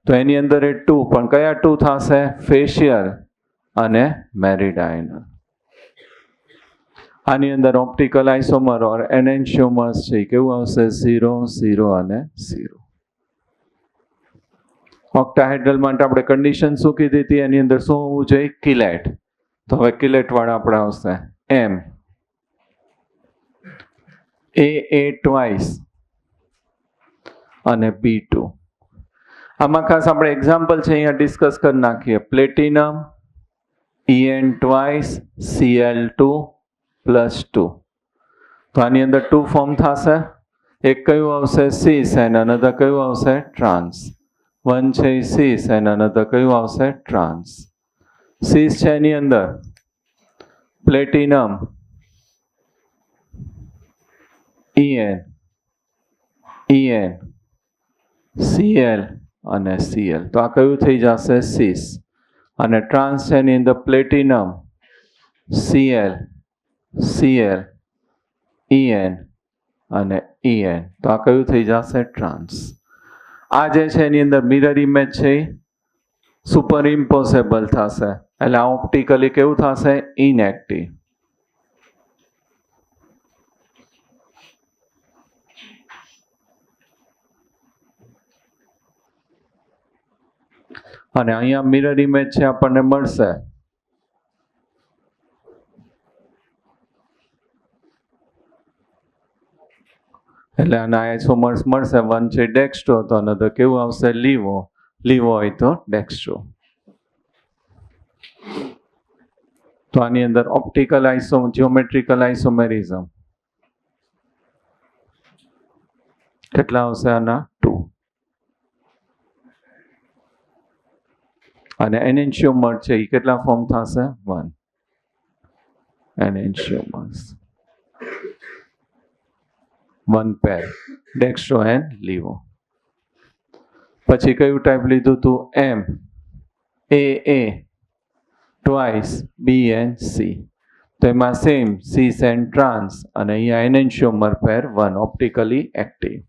તો એની અંદર 2, પણ કયા 2 થશે? ફેશિયલ અને મેરીડાયનલ. આની અંદર ઓપ્ટિકલ આઇસોમર ઓર એનેન્શિયોમર્સ છે કેવું આવશે? 0 0 અને 0. ઓક્ટાહેડ્રલ માટે આપણે કન્ડિશન શું કીધી હતી? એની અંદર શું હોવું જોઈએ? કિલેટ. તો હવે કિલેટ વાળા આપણે આવશે AA ટ્વાઇસ અને B2. આમાં ખાસ આપણે એક્ઝામ્પલ છે અહીંયા ડિસ્કસ કરી નાખીએ. પ્લેટિનમ EN ટ્વાઇસ Cl2 +2, તો આની અંદર 2 ફોર્મ થશે. એક કયું આવશે? સીસ એન્ડ અનધર કયું આવશે? ટ્રાન્સ. 1 છે સીસ એન્ડ અનધર કયું આવશે? ટ્રાન્સ. સીસ છે એની અંદર પ્લેટિનમ EN Cl અને Cl, તો આ કયું થઈ જશે? સીસ. અને ટ્રાન્સ છે એની અંદર પ્લેટિનમ Cl EN અને EN, તો આ કયું થઈ જશે? ટ્રાન્સ. આ જે છે એની અંદર મિરર ઇમેજ છે સુપર ઇમ્પોઝેબલ થશે, એટલે આ ઓપ્ટિકલી કેવું થશે? ઇનએક્ટિવ. અને અહીંયા મિરર ઇમેજ છે આપણને મળશે એટલે આના આઇસોમર્સ મળશે. વન છે ડેક્સ્ટ્રો તો અનધર કેવું આવશે? લીવો. લીવો હોય તો ડેક્સ્ટ્રો. તો આની અંદર ઓપ્ટિકલ જ્યોમેટ્રિકલ આઇસોમેરિઝમ કેટલા આવશે? આના 2. અને એનેન્શિયોમર છે એ કેટલા ફોર્મ થશે? 1 એનેન્શિયોમર્સ, 1 પેર ડેક્સ્ટ્રો એન્ડ લીવો. પછી કયું ટાઈપ લીધું હતું? એમ એ ટ્વાઇસ બી એન્ડ સી. તો એમાં સેમ સીસ એન્ડ ટ્રાન્સ અને અહીંયા એનેન્શિયોમર પેર 1 ઓપ્ટિકલી એક્ટિવ.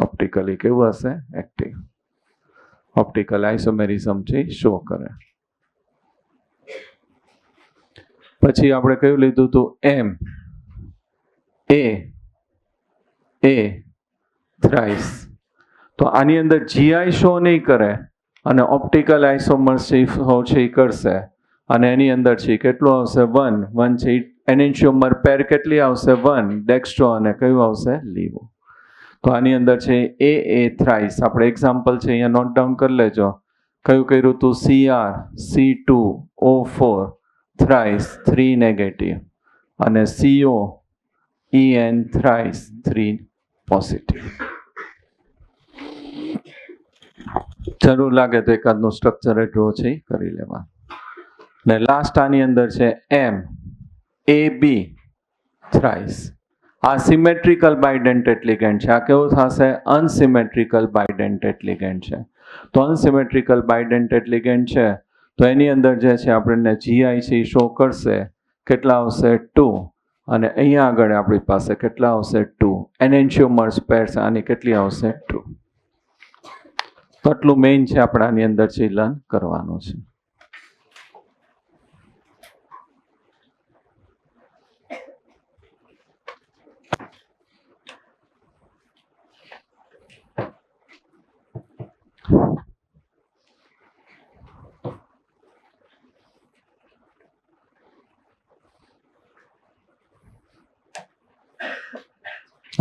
ઓપ્ટિકલી કેવું હશે? એક્ટિવ. ઓપ્ટિકલ આઇસોમેરિઝમ છે શો કરે. પછી આપણે કયું લીધું હતું? એમ એ થ્રાઇસ. તો આની અંદર જીઆઈ શો નહીં કરે અને ઓપ્ટિકલ આઇસોમર્સ છે એ કરશે. અને એની અંદર છે કેટલું આવશે? 1 છે. એનેન્શિયોમર પેર કેટલી આવશે? 1 ડેક્સ્ટ્રો અને કયું આવશે? લીવો. તો આની અંદર છે એ થ્રાઇસ. આપણે એક્ઝામ્પલ છે અહીંયા નોટ ડાઉન કરી લેજો. કયું કર્યું હતું? CR C2O4 થ્રાઇસ 3 નેગેટિવ અને COEN થ્રાઇસ 3 પોઝિટિવ. જરૂર લાગે તો એકાદનું સ્ટ્રક્ચર ડ્રો છે કરી લેવા. ને લાસ્ટ આની અંદર છે MAB થ્રાઇસ. આ સિમેટ્રિકલ બાયડેન્ટેટ લિગેન્ડ છે. આ કેવું થશે? અનસિમેટ્રિકલ બાયડેન્ટેટ લિગેન્ડ છે. તો અનસિમેટ્રિકલ બાયડેન્ટેટ લિગેન્ડ છે તો એની અંદર જે છે આપણને જીઆઈ છે શો કરશે. કેટલા આવશે? 2. અને અહીંયા આગળ આપણી પાસે કેટલા આવશે? 2 એનેન્શિયોમર્સ પેર્સ. આની કેટલી આવશે? 2. તો આટલું મેઇન છે આપણે આની અંદર છે લર્ન કરવાનું છે.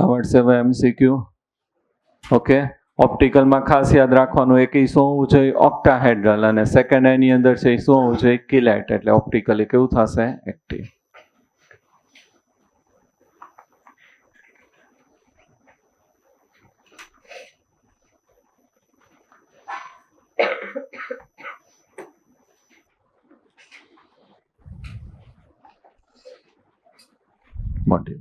આવડશે હવે MCQ? ઓકે. ઓપ્ટિકલમાં ખાસ યાદ રાખવાનું એક શું હોવું જોઈએ? ઓક્ટાહેડ્રલ. અને સેકન્ડ એની અંદર છે શું હોવું જોઈએ? કિલેટ. એટલે ઓપ્ટિકલી કેવું થશે? એક્ટિવ. મોટી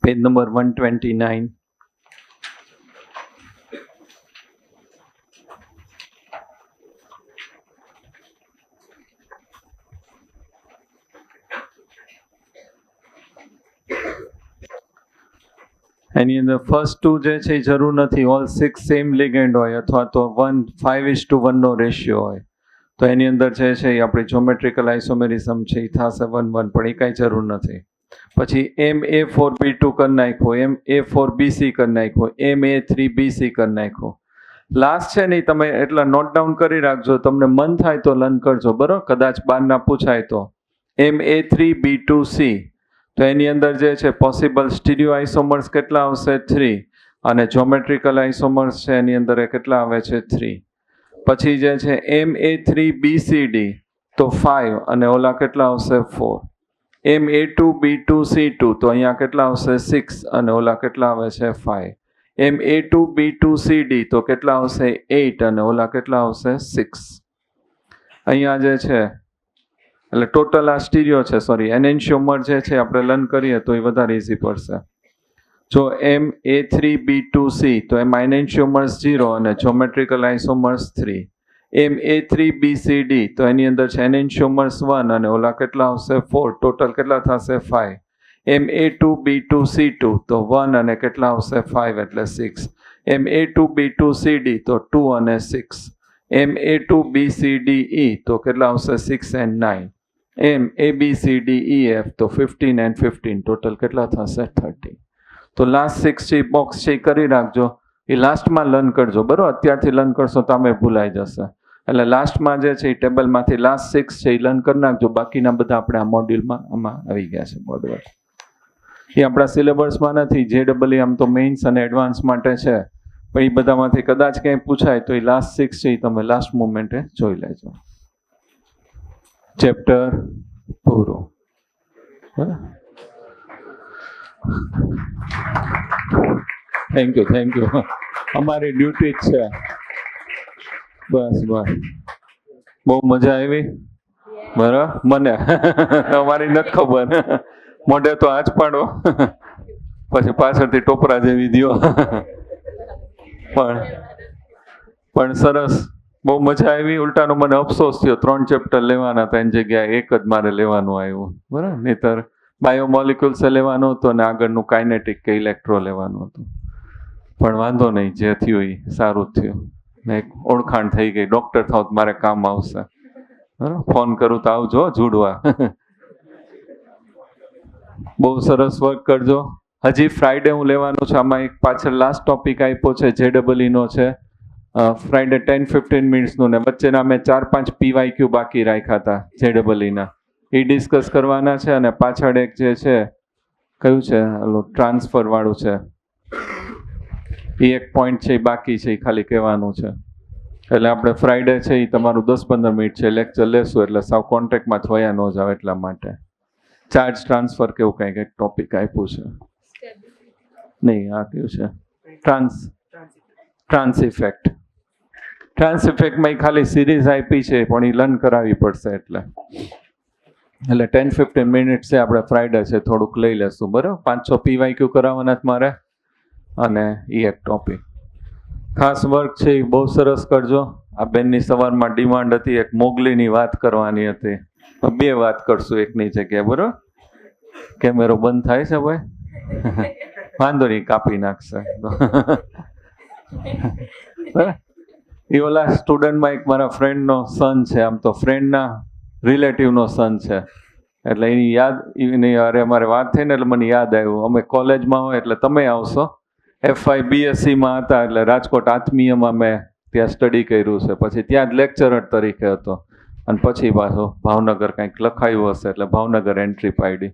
પેજ નંબર 129. એની અંદર ફર્સ્ટ 2 જે છે એ જરૂર નથી. ઓલ 6 સેમ લિગેન્ડ હોય અથવા તો 5:1 નો રેશિયો હોય તો એની અંદર જે છે એ આપણી જ્યોમેટ્રિકલ આઇસોમેરિઝમ છે એ થશે 1:1. પણ એ કાંઈ જરૂર નથી. પછી MA4B2 કરી નાખો, MA4BC કરી નાખો, MA3BC કરી નાખો. લાસ્ટ છે ને તમે એટલા નોટ ડાઉન કરી રાખજો. તમને મન થાય તો લર્ન કરજો, બરોબર? કદાચ બહારના પૂછાય તો MA3B2C. તો એની અંદર જે છે પોસિબલ સ્ટીરિયો આઇસોમર્સ કેટલા આવશે? 3. અને જ્યોમેટ્રિકલ આઇસોમર્સ છે એની અંદર કેટલા આવે છે? 3. પછી જે છે MA3BCD તો 5 અને ઓલા કેટલા આવશે? 4. MA2B2C2 તો અહીંયા કેટલા આવશે? 6 અને ઓલા કેટલા આવે છે? 5. MA2B2CD તો કેટલા આવશે? 8 અને ઓલા કેટલા આવશે? 6. અહીંયા જે છે એટલે ટોટલ આ સ્ટીરિયો છે, સોરી એનેન્શિયોમર જે છે આપણે લર્ન કરીએ તો એ વધારે ઇઝી પડશે. જો MA3B2C તો એમાં એનેન્શિયોમર્સ 0 અને જ્યોમેટ્રિકલ આઇસોમર્સ 3. MA3BCD તો એની અંદર છે એનેન્શિયોમર્સ 1 અને ઓલા કેટલા આવશે 4, ટોટલ કેટલા થશે 5. MA2B2C2 તો 1 અને કેટલા આવશે 5 એટલે 6. MA2B2CD તો 2 અને 6. MA2BCDE તો કેટલા આવશે 6 and 9. MABCDEF તો 15 and 15, ટોટલ કેટલા થશે 30. તો લાસ્ટ 6 છે બોક્સ છે કરી રાખજો, એ લાસ્ટમાં લર્ન કરજો બરાબર. અત્યારથી લર્ન કરશો તો તમે ભૂલાઈ જશે, એટલે લાસ્ટમાં જે છે એ ટેબલમાંથી લાસ્ટ 6 છે એ લર્ન કરી નાખજો. બાકીના બધા આપણે આ મોડ્યુલમાં આમાં આવી ગયા છે મોડ્યુલ, એ આપણા સિલેબસમાં નથી. JEE આમ તો મેઇન્સ અને એડવાન્સ માટે છે, પણ એ બધામાંથી કદાચ ક્યાંય પૂછાય તો એ લાસ્ટ 6 છે એ તમે લાસ્ટ મોમેન્ટે જોઈ લેજો. ચેપ્ટર પૂરું. Thank you. અમારી ડ્યુટી જ છે. બસ બહુ મજા આવી બરાબર. મને અમારી નથી ખબર, મોઢે તો આજ પાડો પછી પાછળથી ટોપરા જેવી દ્યો. પણ સરસ, બહુ મજા આવી. ઉલટાનો મને અફસોસ થયો, 3 ચેપ્ટર લેવાના હતા એની જગ્યાએ 1 જ મારે લેવાનું આવ્યું બરાબર. નહીતર બાયોમોલિક્યુલ્સ લેવાનું હતું અને આગળનું કાઇનેટિક કે ઇલેક્ટ્રો લેવાનું હતું. પણ વાંધો નહીં, જે થયું એ સારું જ થયું. ને એક ઓળખાણ થઈ ગઈ, ડૉક્ટર થાવ તો મારે કામ આવશે બરાબર. ફોન કરું તો આવજો જોડવા. બહુ સરસ વર્ક કરજો. હજી ફ્રાઈડે હું લેવાનું છે. આમાં એક પાછળ લાસ્ટ ટોપિક આપ્યો છે JEE નો છે, ફ્રાઈડે 10-15 મિનિટ્સનું, ને વચ્ચેના મેં 4-5 PYQ બાકી રાખ્યા હતા JEE ના, એ ડિસ્કસ કરવાના છે. અને પાછળ એક જે છે કયું છે ટ્રાન્સફર વાળું છે, એ એક પોઈન્ટ છે એ બાકી છે, એ ખાલી કહેવાનું છે. એટલે આપણે ફ્રાઈડે છે એ તમારું 10-15 મિનિટ છે લેક્ચર લેશું, એટલે સાવ કોન્ટેક્ટમાં થયા ન જાવ એટલા માટે. ચાર્જ ટ્રાન્સફર કેવું કંઈક એક ટોપિક આપ્યું છે, નહીં આ કયું છે ટ્રાન્સ ઇફેક્ટ. ટ્રાન્સ ઇફેક્ટમાં ખાલી સિરીઝ આપી છે પણ એ લર્ન કરાવવી પડશે. એટલે 10-15 મિનિટ છે આપણે ફ્રાઈડે છે થોડુંક લઈ લેશું બરાબર. 5-6 PYQ કરાવવાના જ મારે, અને એ એક ટોપિક ખાસ વર્ક છે એ બહુ સરસ કરજો. આ બેનની સવારમાં ડિમાન્ડ હતી, એક મોગલીની વાત કરવાની હતી, 2 વાત કરશું એકની જગ્યાએ બરાબર. કેમેરો બંધ થાય છે ભાઈ? વાંધો નહીં, કાપી નાખશે. એ ઓલા સ્ટુડન્ટમાં એક મારા ફ્રેન્ડનો સન છે, આમ તો ફ્રેન્ડના રિલેટિવનો સન છે, એટલે એની યાદ એની અરે અમારે વાત થઈ ને એટલે મને યાદ આવ્યું. અમે કોલેજમાં હોય એટલે તમે આવશો, FY BSc હતા એટલે રાજકોટ આત્મીયમાં મેં ત્યાં સ્ટડી કર્યું છે, પછી ત્યાં જ લેક્ચરર તરીકે હતો, અને પછી પાછો ભાવનગર કંઈક લખાયું હશે એટલે ભાવનગર એન્ટ્રી પાડી.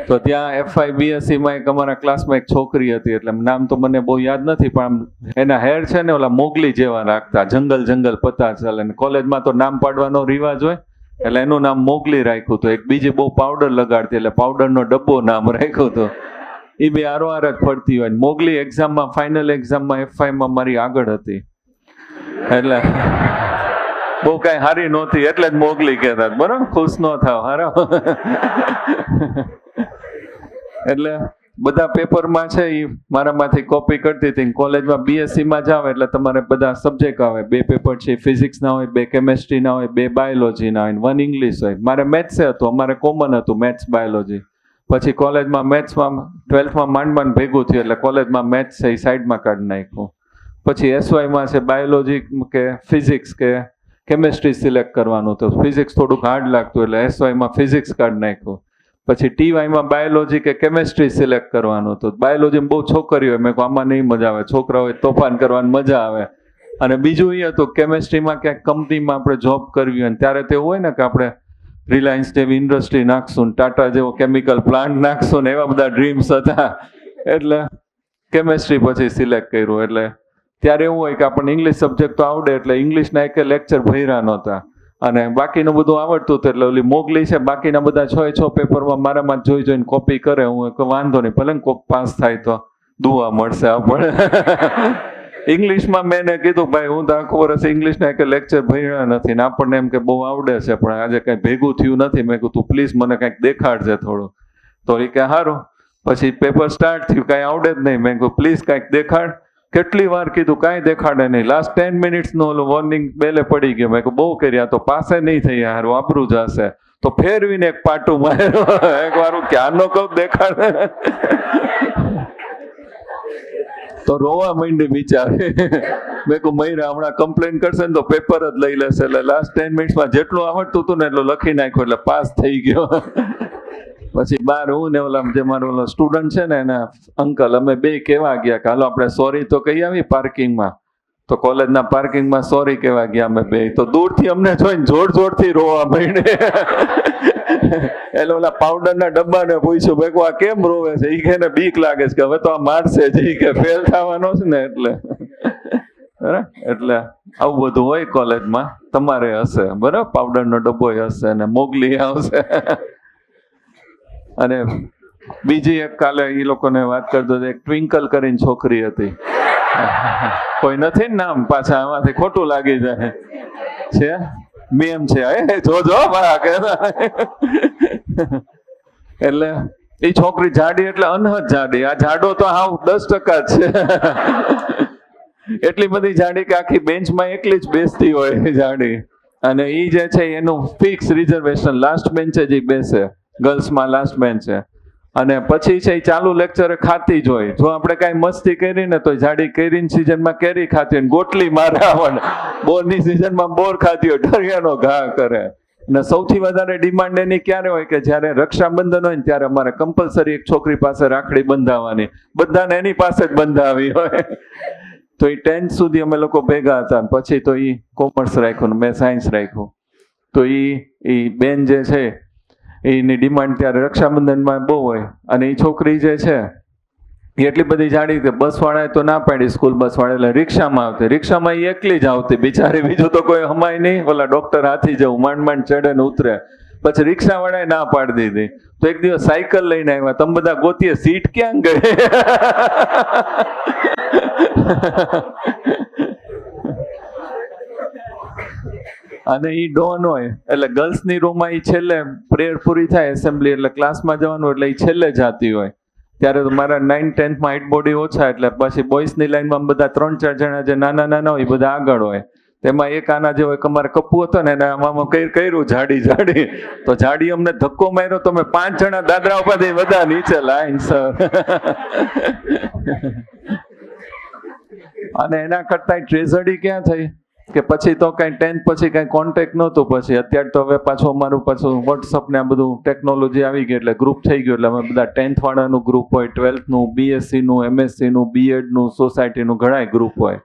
તો ત્યાં FY BSc એક અમારા ક્લાસમાં એક છોકરી હતી, એટલે નામ તો મને બહુ યાદ નથી, પણ આમ એના હેર છે ને ઓલા મોગલી જેવા રાખતા, જંગલ પતા ચાલે. અને કોલેજમાં તો નામ પાડવાનો રિવાજ હોય એટલે એનું નામ મોગલી રાખ્યું હતું. એક બીજી બહુ પાવડર લગાડતી એટલે પાવડરનો ડબ્બો નામ રાખ્યું હતું. એ બે આરોહાર જ ફરતી હોય. મોગલી એક્ઝામમાં, ફાઇનલ એક્ઝામમાં FYમાં મારી આગળ હતી, એટલે બહુ કઈ હારી નહોતી એટલે જ મોગલી કહેતા બરાબર. ખુશ ન થાવ હારા. એટલે બધા પેપરમાં છે એ મારામાંથી કોપી કરતી હતી. કોલેજમાં BScમાં જાવ એટલે તમારે બધા સબ્જેક્ટ આવે, 2 પેપર છે, ફિઝિક્સના હોય, 2 કેમેસ્ટ્રીના હોય, 2 બાયોલોજીના હોય, 1 ઇંગ્લિશ હોય. મારે મેથ્સે હતું, અમારે કોમન હતું મેથ્સ બાયોલોજી. પછી કોલેજમાં મેથ્સમાં 12થમાં માંડ ભેગું થયું એટલે કોલેજમાં મેથ્સ છે એ સાઈડમાં કાઢી નાખ્યું. પછી SYમાં છે બાયોલોજી કે ફિઝિક્સ કે કેમેસ્ટ્રી સિલેક્ટ કરવાનું હતું. ફિઝિક્સ થોડુંક હાર્ડ લાગતું એટલે SYમાં ફિઝિક્સ કાઢી નાખ્યું. પછી TYમાં બાયોલોજી કે કેમેસ્ટ્રી સિલેક્ટ કરવાનું હતું. બાયોલોજીમાં બહુ છોકરીઓ હોય, મેં કહું આમાં નહીં મજા આવે, છોકરાઓએ તોફાન કરવાની મજા આવે. અને બીજું એ હતું કેમેસ્ટ્રીમાં ક્યાંક કંપનીમાં આપણે જોબ કરવી હોય, ત્યારે તો એવું હોય ને કે આપણે રિલાયન્સ જેવી ઇન્ડસ્ટ્રી નાખશું, ટાટા જેવો કેમિકલ પ્લાન્ટ નાખશું ને, એવા બધા ડ્રીમ્સ હતા. એટલે કેમેસ્ટ્રી પછી સિલેક્ટ કર્યું. એટલે ત્યારે એવું હોય કે આપણને ઇંગ્લિશ સબ્જેક્ટ તો આવડે એટલે ઇંગ્લિશના એક લેક્ચર ભર્યા નહોતા, અને બાકીનું બધું આવડતું હતું. એટલે ઓલી મોગલી છે બાકીના બધા 6 પેપરમાં મારામાં જોઈને કોપી કરે. હું વાંધો નહીં, ભલે કોક પાસ થાય તો દુઆ મળશે આપણને. ઇંગ્લિશમાં મેં એને કીધું ભાઈ હું તો આખું વર્ષ ઇંગ્લિશના એક લેક્ચર ભર્યા નથી ને આપણને એમ કે બહુ આવડે છે પણ આજે કંઈ ભેગું થયું નથી. મેં કીધું તું પ્લીઝ મને કંઈક દેખાડજે થોડું. તો એ કે સારું. પછી પેપર સ્ટાર્ટ થયું, કાંઈ આવડે જ નહીં. મેં કીધું પ્લીઝ કાંઈક દેખાડ. કેટલી વાર કીધું કાંઈ દેખાડે નહીં. લાસ્ટ 10 મિનિટ્સનો ઓલો વોર્નિંગ બેલે પડી ગયો. મેં કહ્યું બહુ કર્યા, તો પાસે નહીં થઈ યાર, વાપરું જશે. તો ફેરવીને એક પાટું માર્યો. એક વાર હું ક્યારનો કહું દેખાડે, તો રોવા માંડી બિચારી. મેં કહું મહિરા હમણાં કમ્પ્લેન કરશે ને તો પેપર જ લઈ લેશે. એટલે લાસ્ટ 10 મિનિટ્સમાં જેટલું આવડતું હતું ને એટલું લખી નાખ્યું, એટલે પાસ થઈ ગયો. પછી બાર હું ને ઓલા જે મારો ઓલો સ્ટુડન્ટ છે ને એના અંકલ, અમે બે કહેવા ગયા કે હાલો આપણે સોરી તો કહી આવી પાર્કિંગમાં. તો કોલેજના પાર્કિંગમાં સોરી કહેવા ગયા અમે બે. તો દૂરથી અમને જોઈને જોરથી રોવા માંડે. એટલે ઓલા પાવડરના ડબ્બાને પૂછ્યું, મેં કહું આ કેમ રોવે છે? ઈ કે બીક લાગે છે કે હવે તો આ મારશે જ, કે ફેલ થવાનો છે ને એટલે. એટલે આવું બધું હોય કોલેજમાં. તમારે હશે બરાબર, પાવડરનો ડબ્બો હશે ને મોગલી આવશે. અને બીજી એક કાલે એ લોકોને વાત કરતો હતો, એક ટ્વિંકલ કરીને છોકરી હતી. કોઈ નથી ને નામ, પાછા આમાંથી ખોટું લાગી જાય છે. મેમ છે, જોજો. એટલે એ છોકરી જાડી, એટલે અનહદ જાડી. આ જાડો તો હાવ 10% છે. એટલી બધી જાડી કે આખી બેન્ચમાં એકલી જ બેસતી હોય જાડી. અને એ જે છે એનું ફિક્સ રિઝર્વેશન લાસ્ટ બેન્ચે જ બેસે, ગર્લ્સમાં લાસ્ટ બેન્ચ છે. અને પછી છે ચાલુ લેક્ચરે ખાતી જ હોય. જો આપણે કાંઈ મસ્તી કરી ને તો જાડી કેરીની સિઝનમાં કેરી ખાતી હોય, ગોટલી મારે આવડે. બોરની સિઝનમાં બોર ખાતી હોય, ઢરિયાનો ઘા કરે. અને સૌથી વધારે ડિમાન્ડ એની ક્યારે હોય કે જ્યારે રક્ષાબંધન હોય ને ત્યારે અમારે કમ્પલસરી એક છોકરી પાસે રાખડી બંધાવવાની, બધાને એની પાસે જ બંધાવી હોય. તો એ 10th સુધી અમે લોકો ભેગા હતા. પછી તો એ કોમર્સ રાખ્યું ને મેં સાયન્સ રાખ્યું. તો એ બેન જે છે એની ડિમાન્ડ ત્યારે રક્ષાબંધનમાં બહુ હોય. અને એ છોકરી જે છે એ એટલી બધી જાડી કે બસવાળાએ તો ના પાડી, સ્કૂલ બસવાળા, એટલે રિક્ષામાં આવતી. રિક્ષામાં એ એકલી જ આવતી બિચારી, બીજું તો કોઈ હમાય નહીં. ઓલા ડોક્ટર હાથી જવું, માંડ ચડે ને ઉતરે. પછી રિક્ષાવાળાએ ના પાડી દીધી. તો એક દિવસ સાયકલ લઈને આવ્યા. તમે બધા ગોતીએ સીટ ક્યાં ગઈ? અને એ ડોન હોય એટલે ગર્લ્સની રૂમમાં એ છેલ્લે પ્રેયર પૂરી થાય એસેમ્બલી, એટલે ક્લાસમાં જવાનું, એટલે એ છેલ્લે જાતી હોય. ત્યારે તો મારા 9th 10th માં હાઈટ બોડી ઓછા, એટલે પછી બોયસની લાઈનમાં બધા 3-4 જણા જે નાના હોય એ બધા આગળ હોય. તેમાં એક આના જેવો એક અમારે કપ્પુ હતો ને, એને આમાં કર્યું જાડી. તો જાડી અમને ધક્કો માર્યો, તો અમે 5 જણા દાદરા ઉપરથી બધા નીચે લાઈન સર. અને એના કરતા ટ્રેઝડી ક્યાં થઈ કે પછી તો કઈ 10th પછી કઈ કોન્ટેક્ટ નહોતું. પછી અત્યારે તો હવે પાછું વોટ્સઅપ ને આ બધું ટેકનોલોજી આવી ગઈ, એટલે ગ્રુપ થઈ ગયું. એટલે અમે બધા 10th વાળાનું ગ્રુપ હોય, 12th નું, BSc નું, MSc નું, B.Ed નું, સોસાયટીનું ઘણાય ગ્રુપ હોય.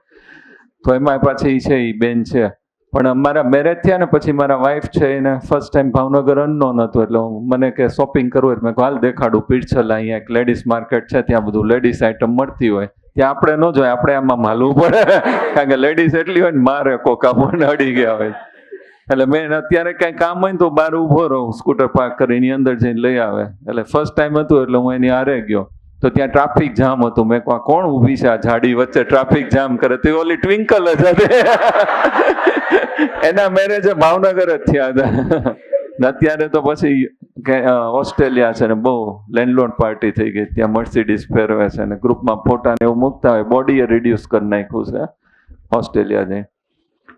તો એમાં પાછી છે એ બેન છે. પણ અમારા મેરેજ થયા ને પછી મારા વાઈફ છે એને ફર્સ્ટ ટાઈમ ભાવનગર અનનોન હતું. એટલે મને કે શોપિંગ કરવું હોય, મેં હાલ દેખાડું પીરછલ, અહીંયા એક લેડીઝ માર્કેટ છે, ત્યાં બધું લેડીઝ આઈટમ મળતી હોય. ત્યાં આપણે ન જોઈએ, આપણે આમાં માલવું પડે, કારણ કે લેડીઝ એટલી હોય ને મારે કોક આપણને અડી ગયા હોય. એટલે મેં અત્યારે કઈ કામ હોય ને તો બહાર ઉભો રહું, સ્કૂટર પાર્ક કરીને અંદર જઈને લઈ આવે. એટલે ફર્સ્ટ ટાઈમ હતું એટલે હું એની હારે ગયો. તો ત્યાં ટ્રાફિક જામ હતું. મેં કહું કોણ ઊભી છે આ જાડી વચ્ચે ટ્રાફિક જામ કરે? તો ઓલી ટ્વિંકલ જ હતી. એના મેરેજ ભાવનગર જ થયા હતા. અત્યારે તો પછી ઓસ્ટ્રેલિયા છે ને બહુ લેન્ડલોડ પાર્ટી થઈ ગઈ. ત્યાં મર્સિડીઝ ફેરવે છે ને ગ્રુપમાં ફોટા ને એવું મૂકતા હોય. બોડીએ રિડ્યુસ કરી નાખ્યું છે ઓસ્ટ્રેલિયા જઈ.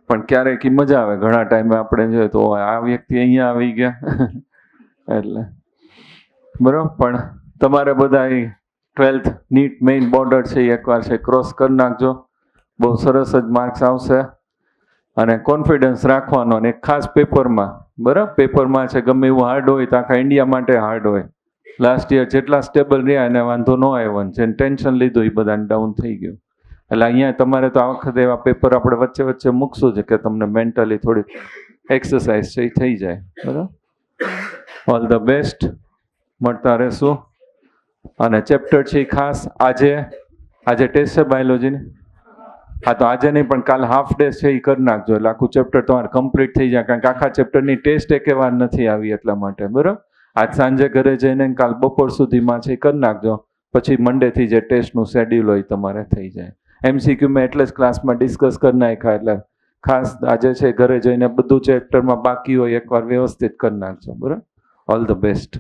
પણ ક્યારેક મજા આવે, ઘણા ટાઈમે આપણે જોઈએ તો આ વ્યક્તિ અહીંયા આવી ગયા. એટલે બરાબર. પણ તમારે બધા 12th નીટ મેઇન બોર્ડર છે એ એકવાર છે ક્રોસ કરી નાખજો. બહુ સરસ જ માર્ક્સ આવશે. અને કોન્ફિડન્સ રાખવાનો. અને એક ખાસ પેપરમાં, બરાબર, પેપરમાં છે ગમે એવું હાર્ડ હોય તો આખા ઇન્ડિયા માટે હાર્ડ હોય. લાસ્ટ યર જેટલા સ્ટેબલ રહ્યા એને વાંધો ન આવ્યો, જેને ટેન્શન લીધું એ બધાને ડાઉન થઈ ગયું. એટલે અહીંયા તમારે તો આ વખતે એવા પેપર આપણે વચ્ચે મૂકશું છે કે તમને મેન્ટલી થોડી એક્સરસાઇઝ છે એ થઈ જાય. બરાબર. All the best. મળતા રહેશું. અને ચેપ્ટર છે ખાસ આજે ટેસ્ટ છે બાયોલોજીની. હા, તો આજે નહીં પણ કાલ હાફ ડે છે એ કરી નાખજો, એટલે આખું ચેપ્ટર તમારે કમ્પ્લીટ થઈ જાય. કારણ કે આખા ચેપ્ટરની ટેસ્ટ એકે વાર નથી આવી એટલા માટે. બરાબર. આજ સાંજે ઘરે જઈને કાલ બપોર સુધીમાં છે કરી નાખજો. પછી મંડેથી જે ટેસ્ટનું શેડ્યુલ હોય તમારે થઈ જાય. MCQ મેં એટલે જ ક્લાસમાં ડિસ્કસ કરી નાખ્યા. એટલે ખાસ આજે છે ઘરે જઈને બધું ચેપ્ટરમાં બાકી હોય એકવાર વ્યવસ્થિત કરી નાખજો. બરાબર. All the best.